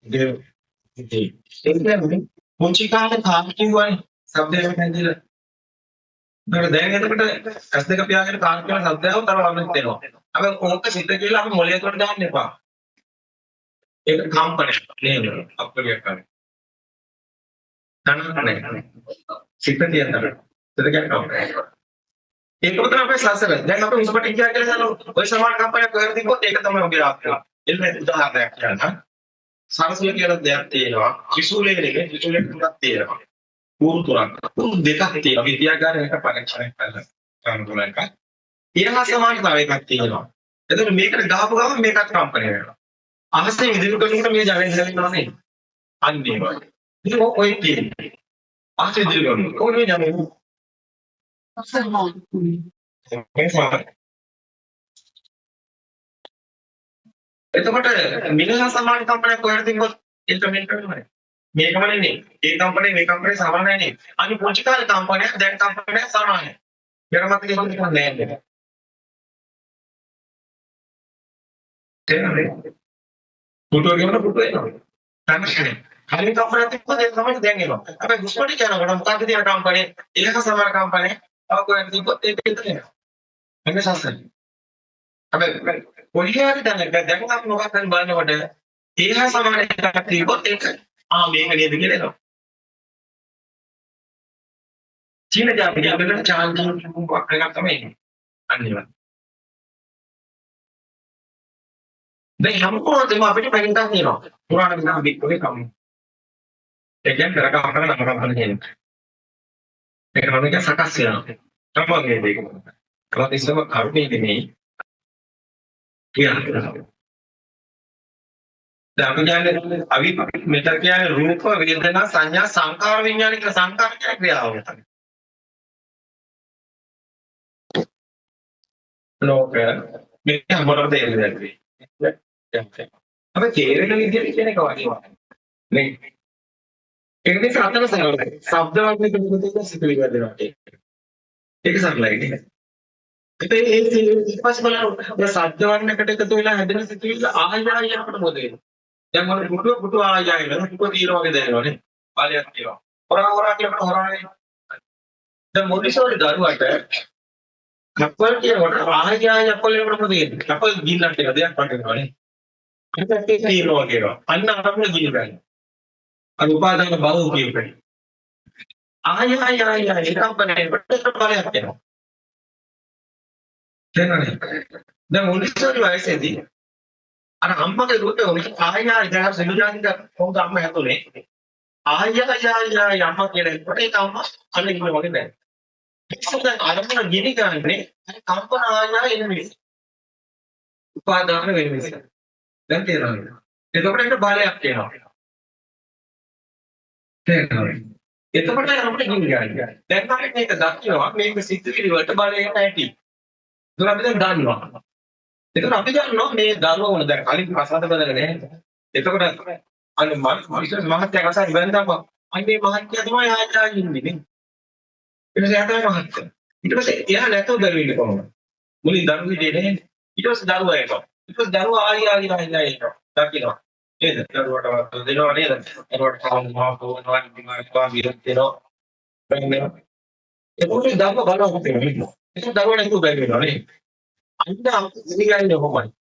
Speaker 1: Dia kunci kan කාර්කියුවනේ શબ્දයක් නැතිලා. ඒකට දැන් එතකොට ඇස් දෙක පියාගෙන කාර්ක කියන શબ્දයව තරව අමතක වෙනවා. අපි ඕක සිත කියලා අපි මොලේ තුරට දාන්න එපා. ඒක කම්පණයක් නේද? අප්‍රවියක් කරන්නේ. තනන්නේ. සිත කියනවා. සිත කියනවා. ඒක උතර අපේ සසර. දැන් අපි උසපට කියා කියලා යනවා. ඔය සමාන කම්පනයක් කරලා තිබ්බොත් ඒක තමයි ඔබේ ආත්මය. එන්න උදාහරණයක් කියන්න. සරසල කියලා දෙයක් තියෙනවා. ත්‍රිශූලයේ නෙමෙයි ත්‍රිශූලයක් තුනක් තියෙනවා. ඌරු තුනක්. ඌරු දෙකක් තියෙනවා. විද්‍යාගාරේ එක පරීක්ෂණයක් කරලා ගන්න තුන එකක්. ඊළඟ සමානතාවයක් තියෙනවා. එතකොට මේකට ගහපු ගමන් මේකත් කම්පණය වෙනවා. අහසේ ඉදිරි කරනකොට මේ ජලයෙන් හැලෙනවා නේ. අන්න ඒ වගේ. ඉතින් ඔය තියෙන්නේ. අහසේ ඉදිරි කරනවා. කොහොමද මේ ජලයෙන්? එතකොට මිනිහා සමාන කම්පනයක් කොහෙද තිබ්බොත් ඒක මෙන්න කරනවා. මේකම නෙමෙයි. ඒ කම්පණය මේ කම්පණය සමාන නැහැ නේ. අනිත් පුංචි කාලේ කම්පනයක් දැන් කම්පනයක් සමානයි. මෙරමත් කියන්න නෑ නේද? තේරෙනවද? පුටුව ගමන පුටුව එනවා. තමයි. කලින් කම්පනයක් තිබ්බොත් ඒක තමයි දැන් එනවා. අපි දුෂ්පටි කරනකොට මොකක්ද තියෙන කම්පණය? ඒක සමාන කම්පණය. තව කොහෙද තිබ්බොත් ඒක එතන එනවා. එන්නේ සස්සන. හැබැයි කොහේ දැන් අපි මොකක් හරි බලනකොට ඒ හා සමාන එකක් තිබ්බොත් ඒක මේක නේද කියලා එනවා. චීන ජාතික අපිට චාන්ජින් මොකක් එකක් තමයි එන්නේ. අන්න ඒවා. දැන් හැමෝටම අපිට පැකින් ගන්න තියෙනවා. පුරාණ විනා බික්කෝගේ කම. ඒ කියන්නේ කරකවන නම කම්පන කියන්නේ. ඒක නම් එක සකස් වෙනවා. තමයි මේක. කවද ඉස්සම කරුණේ නෙමෙයි. කියන්නේ. දැන් අපි කියන්නේ අවි මෙතන කියන්නේ රූප වේදනා සංඥා සංකාර විඥාන කියලා සංකාර කියන ක්‍රියාව තමයි. ලෝක මේක මොනවද තේරෙන්නේ? අපි තේරෙන විදිහට කියන එක වගේ. නේ. ඒක නිසා අතන සරලයි. ශබ්ද වර්ගයක විදිහට සිතුවිලි වැඩනවා. ඒක සරලයි නේ. ඒ ඊපස් බලන්න ශබ්ද වර්ණයකට එකතු වෙලා හැදෙන සිතුවිල්ල ආය ආය අපිට මොකද වෙන්නේ? දැන් මොන පුටු ආය ආය වෙන පුටු తీර වගේ දැනෙනවනේ. පාලයක් තියෙනවා. හොරා කියනකොට හොරානේ. දැන් මොනිසෝරි දරුවට කප්පල් කියනකොට ආය ආය අපල් වෙනකොට මොකද වෙන්නේ? කපල් ගින්නක් එක දෙයක් වටේනවනේ. ඒකත් තියෙනවා කියනවා. අන්න අරමුණ ගින්න ගන්න. අර උපාදාන බව කියපේ. ආය ආය ආය ආය කම්පණය කොට බලයක් එනවා. තේරෙනවද? දැන් මොනිසෝරි වයසේදී අර අම්මගේ රූපේ උනේ ආය ආය දැන් සෙනුජාතික කොහොමද අම්මා හැතුනේ? ආය ආය ආය අම්මා කියනකොට ඒක අම්මා අන්න ඉන්න වගේ දැන්. ඒක දැන් අරමුණ ගිනි ගන්නේ කම්පන ආය ආය එන නිසා. උපාදාන වෙන නිසා. දැන් තේරෙනවද? එතකොට ඒක බලයක් එනවා. තේරෙනවද? එතකොට අපිට ගිනි ගන්නවා. දැන් අපි මේක දකිනවා මේක සිත්විලි වලට බලයෙන් ඇති. ඒක අපි දැන් දන්නවා. එතකොට අපි දන්නවා මේ දරුවා වුණ දැන් කලින් ප්‍රසාද බදලා නැහැ. එතකොට අන්න මහත්ය කසාරි බැලඳම අන්නේ මහත්ය තමයි ආචාර්ය ඉන්නේ නේ. ඊට පස්සේ යා තමයි මහත්ය. ඊට පස්සේ එයා නැතෝ දරුවෙන්නේ කොහොමද? මුලින් දරුවෙ දෙන්නේ ඊට පස්සේ දරුවා එනවා. ඊට පස්සේ දරුවා ආයි එනවා. දකින්නවා. නේද? දරුවට දෙනවා නේද? දරුවට කාමවා පොවනවා නිමාස්වා විරත් දෙනවා. එතකොට දරුවා බලනවා කියන්නේ. ඒක දරුවා නැතුව බැරි වෙනවා නේ. අන්න අපි ඉනිගන්නේ කොහොමද?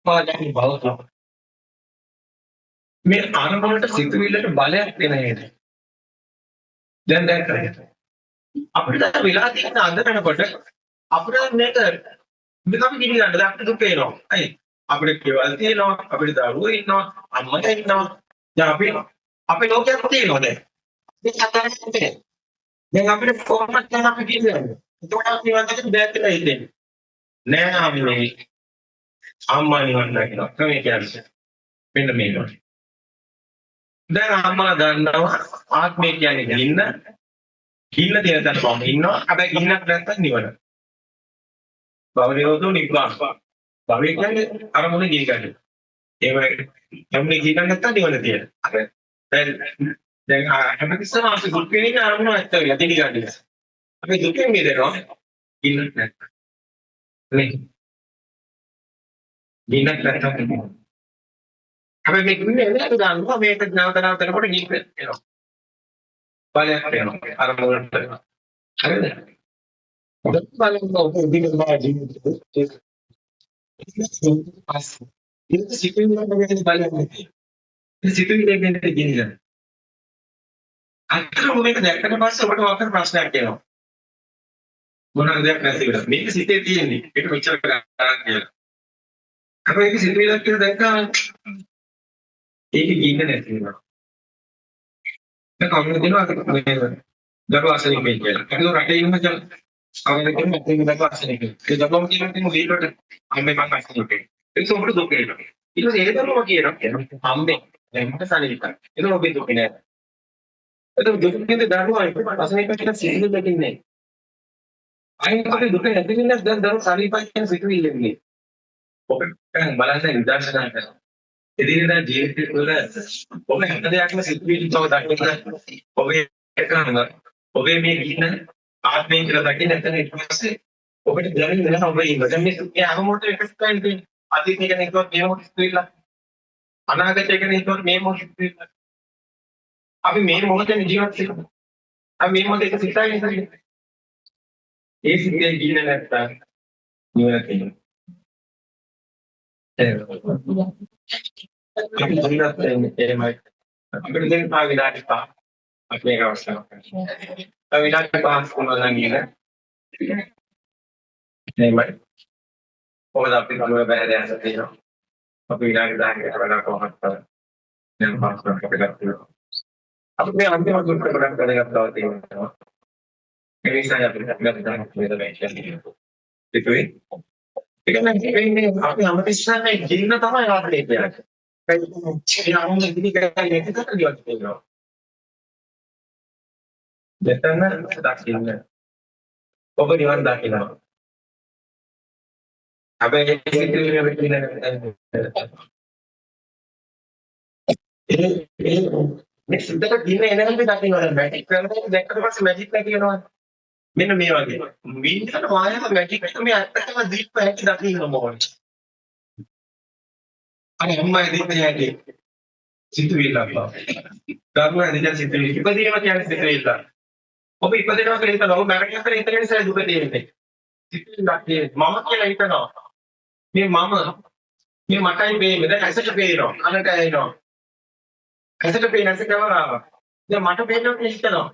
Speaker 1: පාඩම් බව මේ අරමුණට සිතුවිල්ලට බලයක් දෙන හේතු. දැන් කරගෙන. අපිට දැන් වෙලා තියෙන අඳනකොට අපිට මේක අපි ගිනි ගන්න දැන් අපිට දුක එනවා. අයි අපිට කෙවල් තියෙනවා, අපිට දරුවෝ ඉන්නවා, අම්මලා ඉන්නවා. දැන් අපේ ලෝකයක් තියෙනවා දැන්. මේ හතරක් දැන් අපිට කොහොමද දැන් අපි කියන්නේ? ඒකට අපි වන්දට බෑක් එකයි ඉන්නේ. නෑ අම්මේ අම්මා නිවන් දකිනවා. තමයි කියන්නේ. මෙන්න මේක. දැන් අම්මලා දන්නවා ආත්මය කියන්නේ ගින්න. ගින්න තියෙන තැන මම ඉන්නවා. හැබැයි ගින්නක් නැත්තම් නිවන. භවනිරෝධෝ නිබ්බාන. භවය කියන්නේ අරමුණ ගිනි ගන්න. ඒ වගේ අරමුණ ගිනි ගන්න නැත්තම් නිවන තියෙන. හරි. දැන් හැමතිස්සම අපි දුක් වෙනින් අරමුණ නැත්ත වෙලා ගිනි ගන්න. අපි දුකෙන් මිදෙනවා. ගින්නක් නැත්තම්. නේ. ගින්නක් නැත්තම් හැබැයි මේක නෙවෙයි අපි දන්නවා මේක නැවතනකොට ගිහින් එනවා. බලයක් එනවා. අර මොකට හරිද? ඔබ බලන්න දිගටම ජීවිතේ ඒක සිටින්න බැරි බලයක් නෙවෙයි. ඒ සිටින්නේ කියන්නේ ගිනිගන්න. අත්‍තරම මේක දැක්කට පස්සේ ඔබට වකර ප්‍රශ්නයක් එනවා. මොනවාද දෙයක් නැති වෙලා. මේක සිතේ තියෙන්නේ. ඒක මෙච්චර කරන්නේ කියලා. අපේ ඒක සිතුවිල්ලක් කියලා දැක්කම ඒක ගින්න නැති වෙනවා. දැන් කවුරුද දෙනවා මේ දරුවා අසලින් මේ කියලා. ඒක රටේ ඉන්න මචං අවුරුදු දෙකක් මැද දරුවා අසලින්. ඒ දරුවම කියන දේ මොකීකට අම්මේ මං අසලින්. ඒක උඹට දුක වෙනවා. ඊට පස්සේ ඒ දරුවම කියනවා අම්මේ දැන් මට සනීපයි. ඒක ඔබේ දුක නෑ. ඒක දුක කියන්නේ දරුවා අසලින් කියන සිහින දෙකින්නේ. අයින්කොට දුක නැතිවෙන්නේ දැන් දරුවා සනීපයි කියන සිතුවිල්ල එන්නේ. ඔබ දැන් බලන්න නිදර්ශනයක් කරනවා. එදිනෙදා ජීවිතේ තුළ ඔබ හැම දෙයක්ම සිතුවිලි තව දකින්න ඔබේ එකම ඔබේ මේ ගින්න ආත්මය කියලා දකින්න නැත්නම් ඊට පස්සේ ඔබට දැනෙන්නේ නැහැ ඔබ ඉන්න. දැන් මේ අරමුණට එකස් කරන්නේ අතීතය ගැන හිතුවත් මේ මොහොත සිතුවිල්ල. අනාගතය ගැන හිතුවත් මේ මොහොත සිතුවිල්ල. අපි මේ මොහොතේ ජීවත් වෙනවා. අපි මේ මොහොතේ සිතයි ඉන්නේ. ඒ සිතේ ගින්න නැත්තම් නිවන තියෙනවා. අපි දුන්නත් එහෙමයි. අපිට දෙන්න තා විනාඩි 5ක් අපි මේක අවස්ථාවක් ගන්න. තව විනාඩි 5ක් වුණා නම් ඉන්න. එහෙමයි. කොහොමද අපි දුර බැහැර යන්න තියෙනවා. අපි විනාඩි 10කට වඩා කොහොමද කරන්නේ? දැන් පාස් කරලා අපිට තියෙනවා. අපි මේ අන්තිම දුර ප්‍රොග්‍රෑම් කරගත්තා තියෙනවා. ඒ නිසා අපිට ගන්න මේක වෙන්නේ. ඒකේ ඒක නම් කියන්නේ අපි අමතිස්සන්නේ ජීන්න තමයි වාදේ කියන්නේ. ඒ අනුන් ඉදිරි කරගෙන එකට දියවත් වෙනවා. දෙතන දකින්න. ඔබ නිවන් දකිනවා. හැබැයි සිතුවිලි වෙන්නේ මේ සිද්දට දින එනකම් දකින්නවා මැජික් කරනකොට දැක්කට පස්සේ මැජික් නැති වෙනවා. මෙන්න මේ වගේ. වින්දන මායාව මැජික් එක මේ අත්තටම දීප්ප හැටි දකින්න ඕනේ. අනේ අම්මා දීප්ප හැටි. සිතුවිල්ලක් බව. ධර්ම ඇදිලා සිතුවිලි. ඉපදීම කියන්නේ සිතුවිල්ල. ඔබ ඉපදෙනවා කියලා හිතනවා. ඔබ මරණය කරේ හිතන නිසා දුක තියෙන්නේ. සිතුවිල්ලක් තියෙන්නේ. මම කියලා හිතනවා. මේ මේ මටයි මේ දැන් ඇසට පේනවා. අනට ඇහෙනවා. ඇසට පේන ඇස කවරාව. දැන් මට පේනවා කියලා හිතනවා.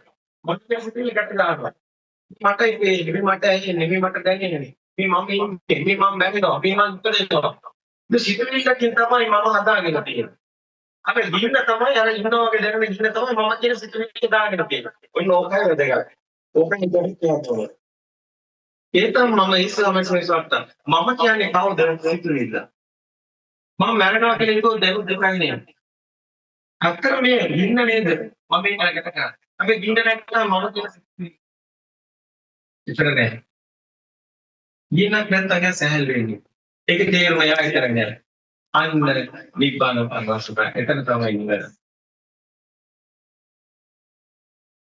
Speaker 1: මට මේ සිතුවිලි ගැට ගන්නවා. මටයි පේන්නේ. මේ මට ඇහෙන්නේ. මේ මට දැනෙන්නේ. මේ මම ඉන්නේ. මේ මම බැරිනවා. මේ මම උත්තරේනවා. මේ සිතුවිල්ලකින් තමයි මම හදාගෙන තියෙන්නේ. අපි දින්න තමයි අර ඉන්නවා වගේ දැනෙන ඉන්න තමයි මම කියන සිතුවිලි දාගෙන තියෙන්නේ. ඔන්න ඕකයි වැදගත්. ඕකයි කියන්නේ. ඒ තමයි මම ඉස්සම සත්ත. මම කියන්නේ කවුද සිතුවිල්ල. මම මරනවා කියලා හිතුවොත් දෙකයි නේ. අත්තර මේ ඉන්න නේද? මම මේ කරකට කරා. අපි දින්න නැත්නම් මම කියන සිතුවිලි. ඉතර නෑ. ඊනක් නැත්නම් සහැල් වෙන්නේ. ඒක තේරුම යා විතර නෑ. අන්න නිබ්බාන පරවසුක එතන තමයි ඉන්නේ.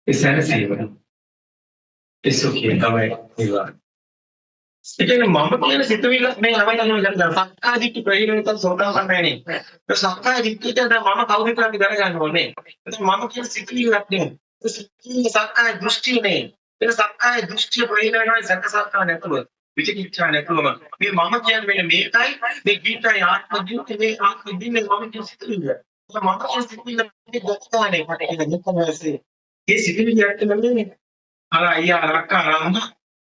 Speaker 1: ඒ සැනසීම. ඒ සුඛය තමයි නිවන. ඒ කියන්නේ මම කියන සිතුවිල්ල මේ ළමයි යනවා කරලා සක්කාය දිට්ඨි ප්‍රහීනත සෝදාපන්න වෙන්නේ. ඒ සක්කාය දිට්ඨියට මම කවුද කියලා අපි දැනගන්න ඕනේ. එතකොට මම කියන සිතුවිල්ලක් නෙමෙයි. ඒ සිතුවිල්ල සක්කාය දෘෂ්ටි නෙමෙයි. ඒ සක්කාය දෘෂ්ටි ප්‍රහීන වෙනවා සක්කසක්කා නැතුව. විචිකිච්ඡා නැතුවම මේ මම කියන්නේ මෙන්න මේකයි මේ ගීතයි ආත්ම ජීවිතේ මේ ආත්ම දින්නේ මම කියන සිතුවිල්ල. මම කියන සිතුවිල්ල මේ දක්තානේ මට ඒක දෙකමසේ. ඒ සිතුවිල්ල යන්නේ අර අයියා අරක්කා ආරම්භ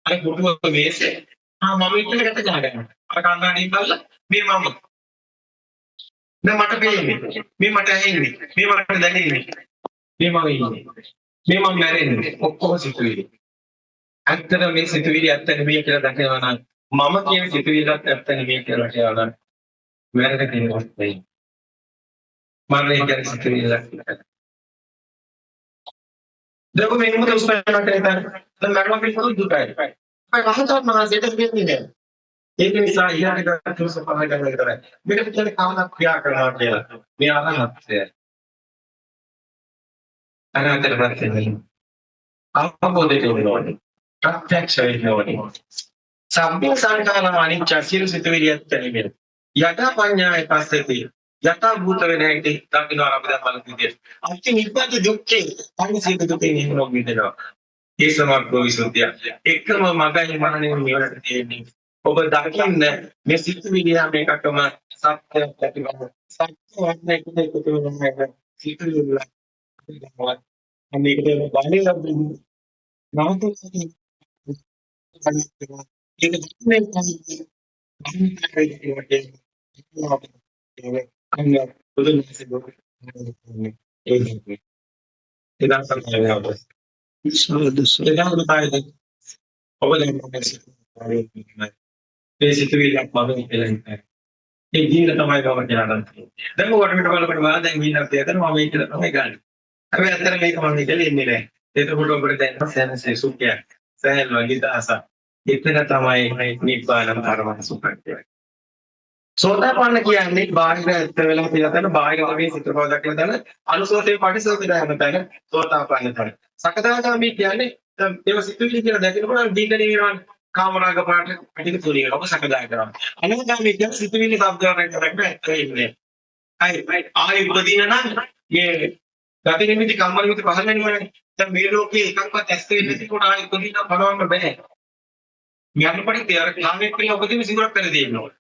Speaker 1: අර කුටුව මේසේ මම ඉන්නකට ගහගන්නවා. අර කන්නාඩියෙන් බලලා මේ මම. දැන් මට පේන්නේ. මේ මට ඇහෙන්නේ. මේ මට දැනෙන්නේ. මේ මම ඉන්නේ. මේ මම මැරෙන්නේ. ඔක්කොම සිතුවිලි. ඇත්තට මේ සිතුවිලි ඇත්ත නෙමෙයි කියලා දැකනවා නම් මම කියන සිතුවිල්ලත් ඇත්ත නෙමෙයි කියලා කියනවා නම් වැරදි කෙනෙකුත් නෙයි. මම කියන සිතුවිල්ල. දැන් මේ මොකද උස්පන්නට හිතන්නේ? දැන් මරණ පිළිතුරු දුකයි. අය රහතන් වහන්සේට දෙන්නේ නෑ. ඒක නිසා ඊළඟට තුස පහ ගන්න විතරයි. මේකට කියන්නේ කාමනා ක්‍රියා කරනවා කියලා. මේ අරහත්ය. අරහතට පස්සේ අවබෝධයට එනෝනේ. ප්‍රත්‍යක්ෂ වෙනෝනේ. සම්පූර්ණ සංකාරණ අනිච්ච සියලු සිතුවිලි ඇත්ත නෙමෙයි. යථා පඤ්ඤාය පස්සති. යථා භූත වෙනයිටි දකින්න ආරම්භ දැන් බලන විදියට. අන්ති නිබ්බත දුක්ඛේ අනිසිත දුකේ නිරෝග විදෙනවා. ඒ සමග්ගෝ විසුද්ධිය. එකම මගයි මනනේ නිවනට තියෙන්නේ. ඔබ දකින්න මේ සිතුවිලි හැම එකකම සත්‍යයක් ඇතිවම සත්‍ය වන්නේ එකතු වෙනවා. සිතුවිලි අනේකට බාහිර ලබන්නේ නවතුනේ ඒක දුන්නේ නැහැ. බුදුන් වහන්සේ දුන්නේ ඒකයි. එදා සම්පූර්ණ අවබෝධ. එදා උදාහරණ ඔබ දැන් මේ සිතුවිල්ලක් වගේ කියලා හිතන්න. ඒ ජීවිත තමයි ගම කියලා ගන්න. දැන් ඔකට පිට බලකට වා දැන් ජීවිතය කරන මම ඒක තමයි ගන්න. හැබැයි අතන මේක මම ඉතලෙ ඉන්නේ නැහැ. එතකොට ඔබට දැන් සැනසෙ සුඛය සහැල් වගේ දාස. එතන තමයි නිබ්බාන පරම සුඛය. සෝතාපන්න කියන්නේ බාහිර ඇත්ත වෙලා කියලා තන බාහිර වගේ සිතපව දක්වන තන අනුසෝතේ පටිසෝතේ යන තන සෝතාපන්න තන. සකදාගාමී කියන්නේ ඒව සිතුවිලි කියලා දැකනකොට දීන නිවන කාමරාග පාට පිටික තුලිය ඔබ සකදාය කරනවා. අනාගාමී කියන්නේ සිතුවිලි සබ්දවරණ කරකට ඇත්ත වෙන්නේ. ආයි උපදින නම් මේ ගති නිමිති කම්ම නිමිති පහළ වෙනවනේ. දැන් මේ ලෝකේ එකක්වත් ඇස්ත වෙන්නේ නැති කොට ආයි උපදින බලවන්න බෑ. යන්න පරිදි අර කාමයේ පිළ උපදින සිදුරක් කරලා තියෙනවා.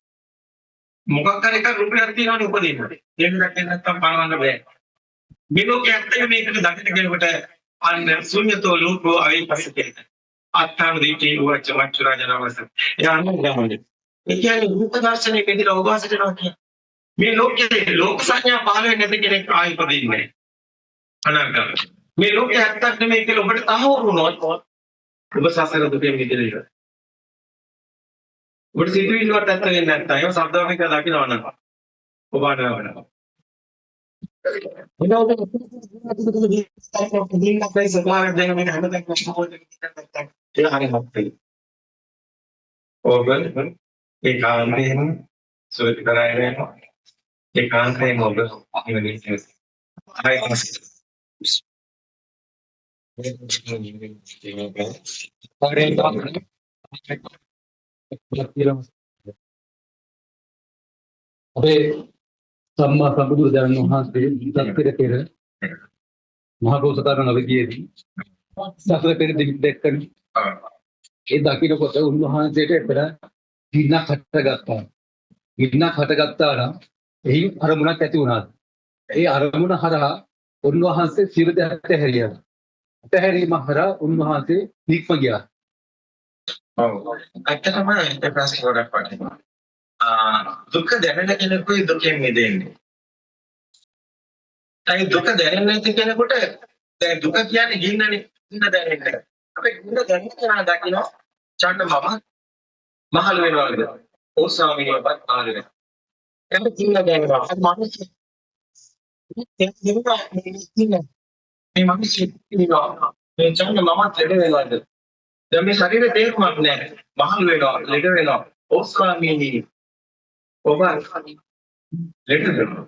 Speaker 1: මොකක් හරි එකක් රුපියල් තියනවනේ උපදින්න. ඒක දැක්කේ නැත්නම් පණවන්න බෑ. මේ ලෝකයේ ඇත්තම මේකට දකින්න කෙනෙකුට අන්න ශුන්‍යතෝ ලෝකෝ අවිපස්සකේ. අත්තාන දිටි උවච්ච මච්චුරාජනවස. ඒ අනුගමනය. ඒ කියන්නේ රූප දර්ශනයේ පිළිලා ඔබවස කරනවා කියන්නේ. මේ ලෝකයේ ලෝක සංඥා පහළ වෙන්නේ නැති කෙනෙක් ආයි උපදින්නේ නැහැ. අනාගත. මේ ලෝකයේ ඇත්තක් නෙමෙයි කියලා ඔබට තහවුරු වුණොත් ඔබ සසර දුකෙන් මිදෙන්නේ. ඔබට සිතුවිල්ලවත් ඇත්ත වෙන්නේ නැත්නම් ඒව සබ්දවමික දකින්න නම් ඔබ අනාවනවා. ඔබ ඒකාන්තයෙන් සුවපත් කරගෙන ඒකාන්තයෙන් ඔබ ඉන්නේ.
Speaker 2: අපේ සම්මා සම්බුදුරජාණන් වහන්සේ සත්‍තර පෙර මහා බෝසතාණන් අවදීදී සතර පෙර දෙක්කන ඒ දකින්නකොට උන්වහන්සේට එතන ගින්නක් හටගත්තා. ගින්නක් හටගත්තා නම් එහි අරමුණක් ඇති වුණා. ඒ අරමුණ හරහා උන්වහන්සේ සියලු දේ ඇතහැරියා. ඇතහැරීම හරහා උන්වහන්සේ නික්ම ගියා.
Speaker 1: ඔව්. ඇත්තටම ඒක ප්‍රශ්න ගොඩක් වටිනවා. දුක දැනෙන කෙනෙකුයි දුකෙන් මිදෙන්නේ. ඒ දුක දැනෙන්නේ නැති කෙනෙකුට දැන් දුක කියන්නේ ගින්නනේ. ගින්න දැනෙන්නේ. අපි ගින්න දැනෙන කෙනා දකින්න චන්න මහල් වෙනවාද? ඕ ස්වාමීනියපත් මහල් වෙනවා. එතන ගින්න දැනෙනවා. අර මිනිස්සු මේ මිනිස්සු ඉන්නවා. මේ චන්න මමත් ලෙඩ වෙනවාද? දැන් මේ ශරීරේ තේරුමක් නැහැ. මහල් වෙනවා, ලෙඩ වෙනවා. ඕ ස්වාමීනි ඔබ ලෙඩ වෙනවා.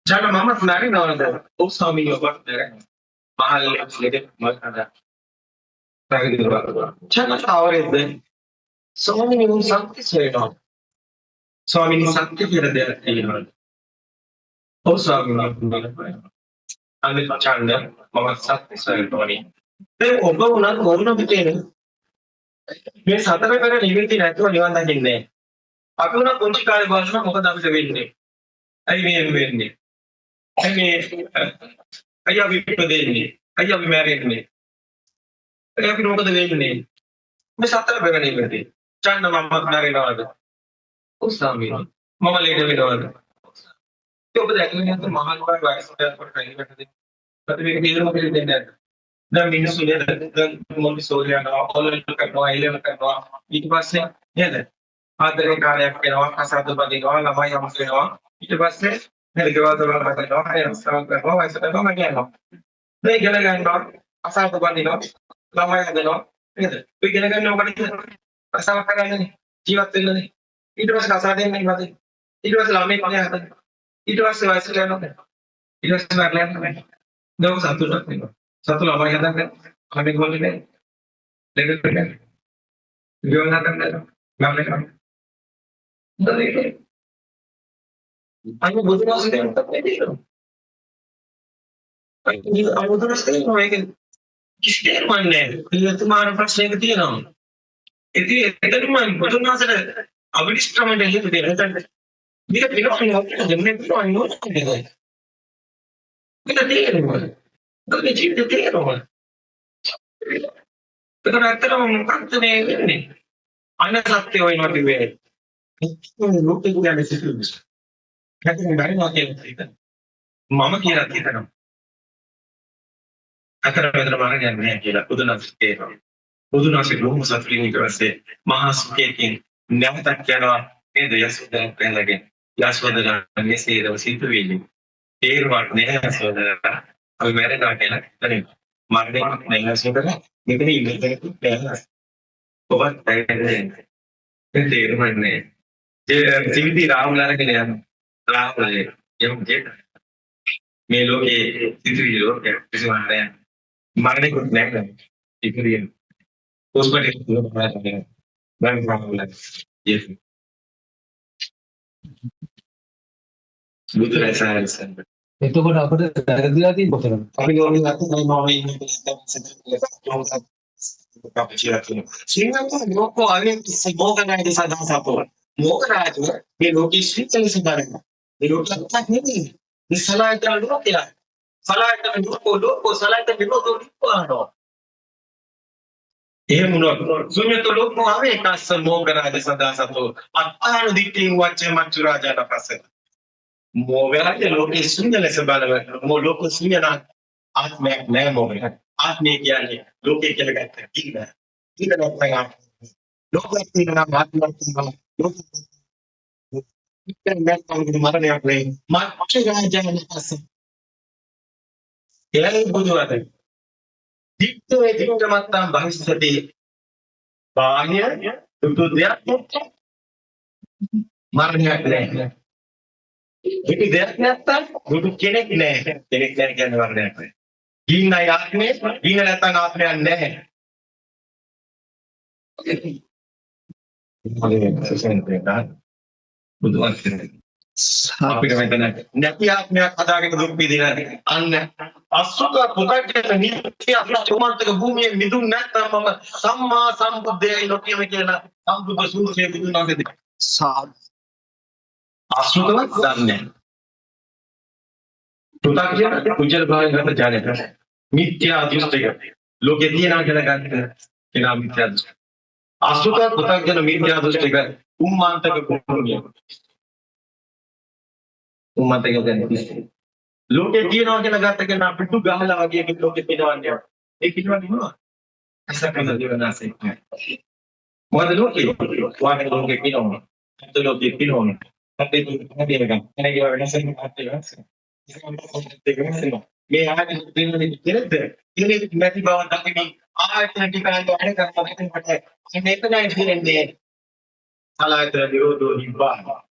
Speaker 1: චන්න මමත් නැරිනවද? ඕ ස්වාමීනි ඔබ මහල් ලෙඩ මල්කඩ. චන්න තාවරේද? ස්වාමීනි සත්‍ය කියනවා. ස්වාමීනි සත්‍ය කියලා දෙයක් තියෙනවා. ඕ ස්වාමීනි අනිත් චන්න මම සත්‍ය සොයනෝනේ. ඒ ඔබ උනත් වරුණ පිටේනේ. මේ සතර පෙර නිවිති නැතුව නිවන් දකින්නේ නැහැ. අපි උනත් පුංචි කාලේ බලනවා මොකද අපිට වෙන්නේ? ඇයි මේ වෙන්නේ? ඇයි අපි ඉපදෙන්නේ? ඇයි අපි මැරෙන්නේ? ඇයි අපි මොකද වෙන්නේ? මේ සතර පෙර නිවිති. චන්න මම මැරෙනවද? උස්සාමි මම ලේට වෙනවද? ඒ ඔබ දැකලා නැත්නම් මහල් වගේ වයසට යනකොට ට්‍රේනින්ග් එකකට ප්‍රතිවේග තීරණ දෙන්නේ නැහැ. දැන් මිනිස්සු නේද දැන් මොකද සෝරියනවා ඔලෙල් කරනවා එලෙව කරනවා ඊට පස්සේ නේද ආදරේ කාර්යයක් වෙනවා අසද්ද බදිනවා ළමයි යමස් වෙනවා ඊට පස්සේ නේද ගෙවල් දොරවල් හදනවා හයස්තාවක් කරනවා වයසට යනවා කියනවා මේ ඉගෙන ගන්නවා අසද්ද බදිනවා ළමයි හදනවා නේද ඔය ඉගෙන ගන්න ඔබට අසාව කරන්නේ ජීවත් වෙන්නේ ඊට පස්සේ අසාදෙන්නේ නැවත ඊට පස්සේ ළමයි මගේ හදනවා ඊට පස්සේ වයසට යනවා ඊට පස්සේ මරලා යනවා දවස් සතුටක් වෙනවා satu lama yang datang kami boleh deh dengan jual datang nggak mereka dari aku butuh nasi yang tak ada aku butuh nasi yang mereka kisah mana itu mana pas yang ketiga itu mana butuh nasi abis sekarang ada itu dia dia bilang aku jangan bilang aku kita dia Tapi cerita tengok. Betul betul orang tu ni. Anak satu orang mati ber. Lupa tu yang mesti tu. Kita dari mati kita. Mama kira kita nam. Akan betul mana yang ni kira. Udah nasi kira. Udah nasi belum musafir ni kerana mahasiswa nyata tak kira. Ini dia sudah kena lagi. Ya sudah ni sih dah situ ini. Terwak ni sudah. අපි මැරෙනවා කියලා දැනෙනවා. මරණය නැගලා කරා. මෙතන ඉඳලා දැනලා. ඔබත් දැනෙන්නේ. ඒ තේරුම්න්නේ. ඒ ජීවිතය රාහුලරගෙන යන රාහුලයේ යම් දෙයක්. මේ ලෝකේ සිදුවි ලෝකයක් කිසිමක් මරණයකුත් නැහැ. ඉතිරියෙන්. කොස්මටික් ලෝකයක් දැන් රාහුලයි. yes. බුදු රසායන
Speaker 2: එතකොට අපිට වැරදිලා තියෙන කොතනද?
Speaker 1: අපි ගෝලින් අතේ මම ඉන්නේ සිංහල ලෝකෝ අරින් සිබෝගනයි සදාසපෝ මොකද මේ ලෝකයේ ශ්‍රීචල සඳහන් මේ ලෝකයක් නෙමෙයි මේ සලායතන ලෝකයක් සලායතන ලෝකෝ සලායතන ලෝකෝ එහෙම වුණොත් ශුන්‍යත ලෝකෝ අවේකස්ස මොගරාජ සදා සතෝ අත්තාන දිට්ඨින් වච්චේ මච්චු රාජාට පස්සේ මොගරාජ ලෝකේ ශුන්‍ය ලෙස බලව ලෝක ශුන්‍යන ආත්මයක් නෑ මොගරාජ ආත්මය කියන්නේ ලෝකේ කියලා ගත්ත කින්න නැත්නම් ලෝකයක් තියෙනවා ආත්මයක් තියෙනවා ලෝකෙ නැත්නම් මරණයක් නේ මච්චු රාජාට පස්සේ එළේ බුදුවද දික්කේ දික්කමත්තම් භවිෂ්‍යති බාහ්‍ය දුතු දෙයක් මරණයක් නැහැ. ඒක දෙයක් නැත්තම් දුතු කෙනෙක් නැහැ. කෙනෙක් නැහැ කියන්නේ මරණයක් නැහැ. ගින්න ආත්මේ ගින්න නැත්තම් ආත්මයක් නැහැ. බුදුන් අපිට මෙතන නැති ආත්මයක් හදාගෙන දුක් විඳින අන්න අසුක පුතක් නිත්‍ය අතුමන්තක භූමියේ මිදුන් නැත්නම් මම සම්මා සම්බුද්ධයයි නොකියම කියලා සම්බුද්ධ සූත්‍රයේ බුදුනාගදී අසුකවත් දන්නේ පුතක් කියන කුජල භාවයෙන් ගත ඥානය මිත්‍යා දෘෂ්ටික ලෝකේ තියනවා කියලා ගන්න කෙනා මිත්‍යා දෘෂ්ටි අසුක පුතක් කියන මිත්‍යා දෘෂ්ටික උම්මාන්තක භූමිය උම්මත කියන්නේ ලෝකේ තියනවා කියලා ගත්ත කෙනා පිටු ගහලා වගේ මේ ලෝකේ පිනවන්නේ. ඒ පිනවන්නේ මොනවද? අසකන දිවනාසේ. මොකද ලෝකේ වාගේ ලෝකේ පිනවන්නේ. අත ලෝකේ පිනවන්නේ. අපේ දුන්නේ ගන්න. එනගේ වෙනසක් නැත්තේ. මේ ආගේ පිනවන්නේ කෙරෙද්ද? ඉන්නේ නැති බව දකින්න ආයතන ටික වැඩ කරනවා මෙතනට. මේක නෑ ඉන්නේ. සලායතන විරෝධෝ නිබ්බාන.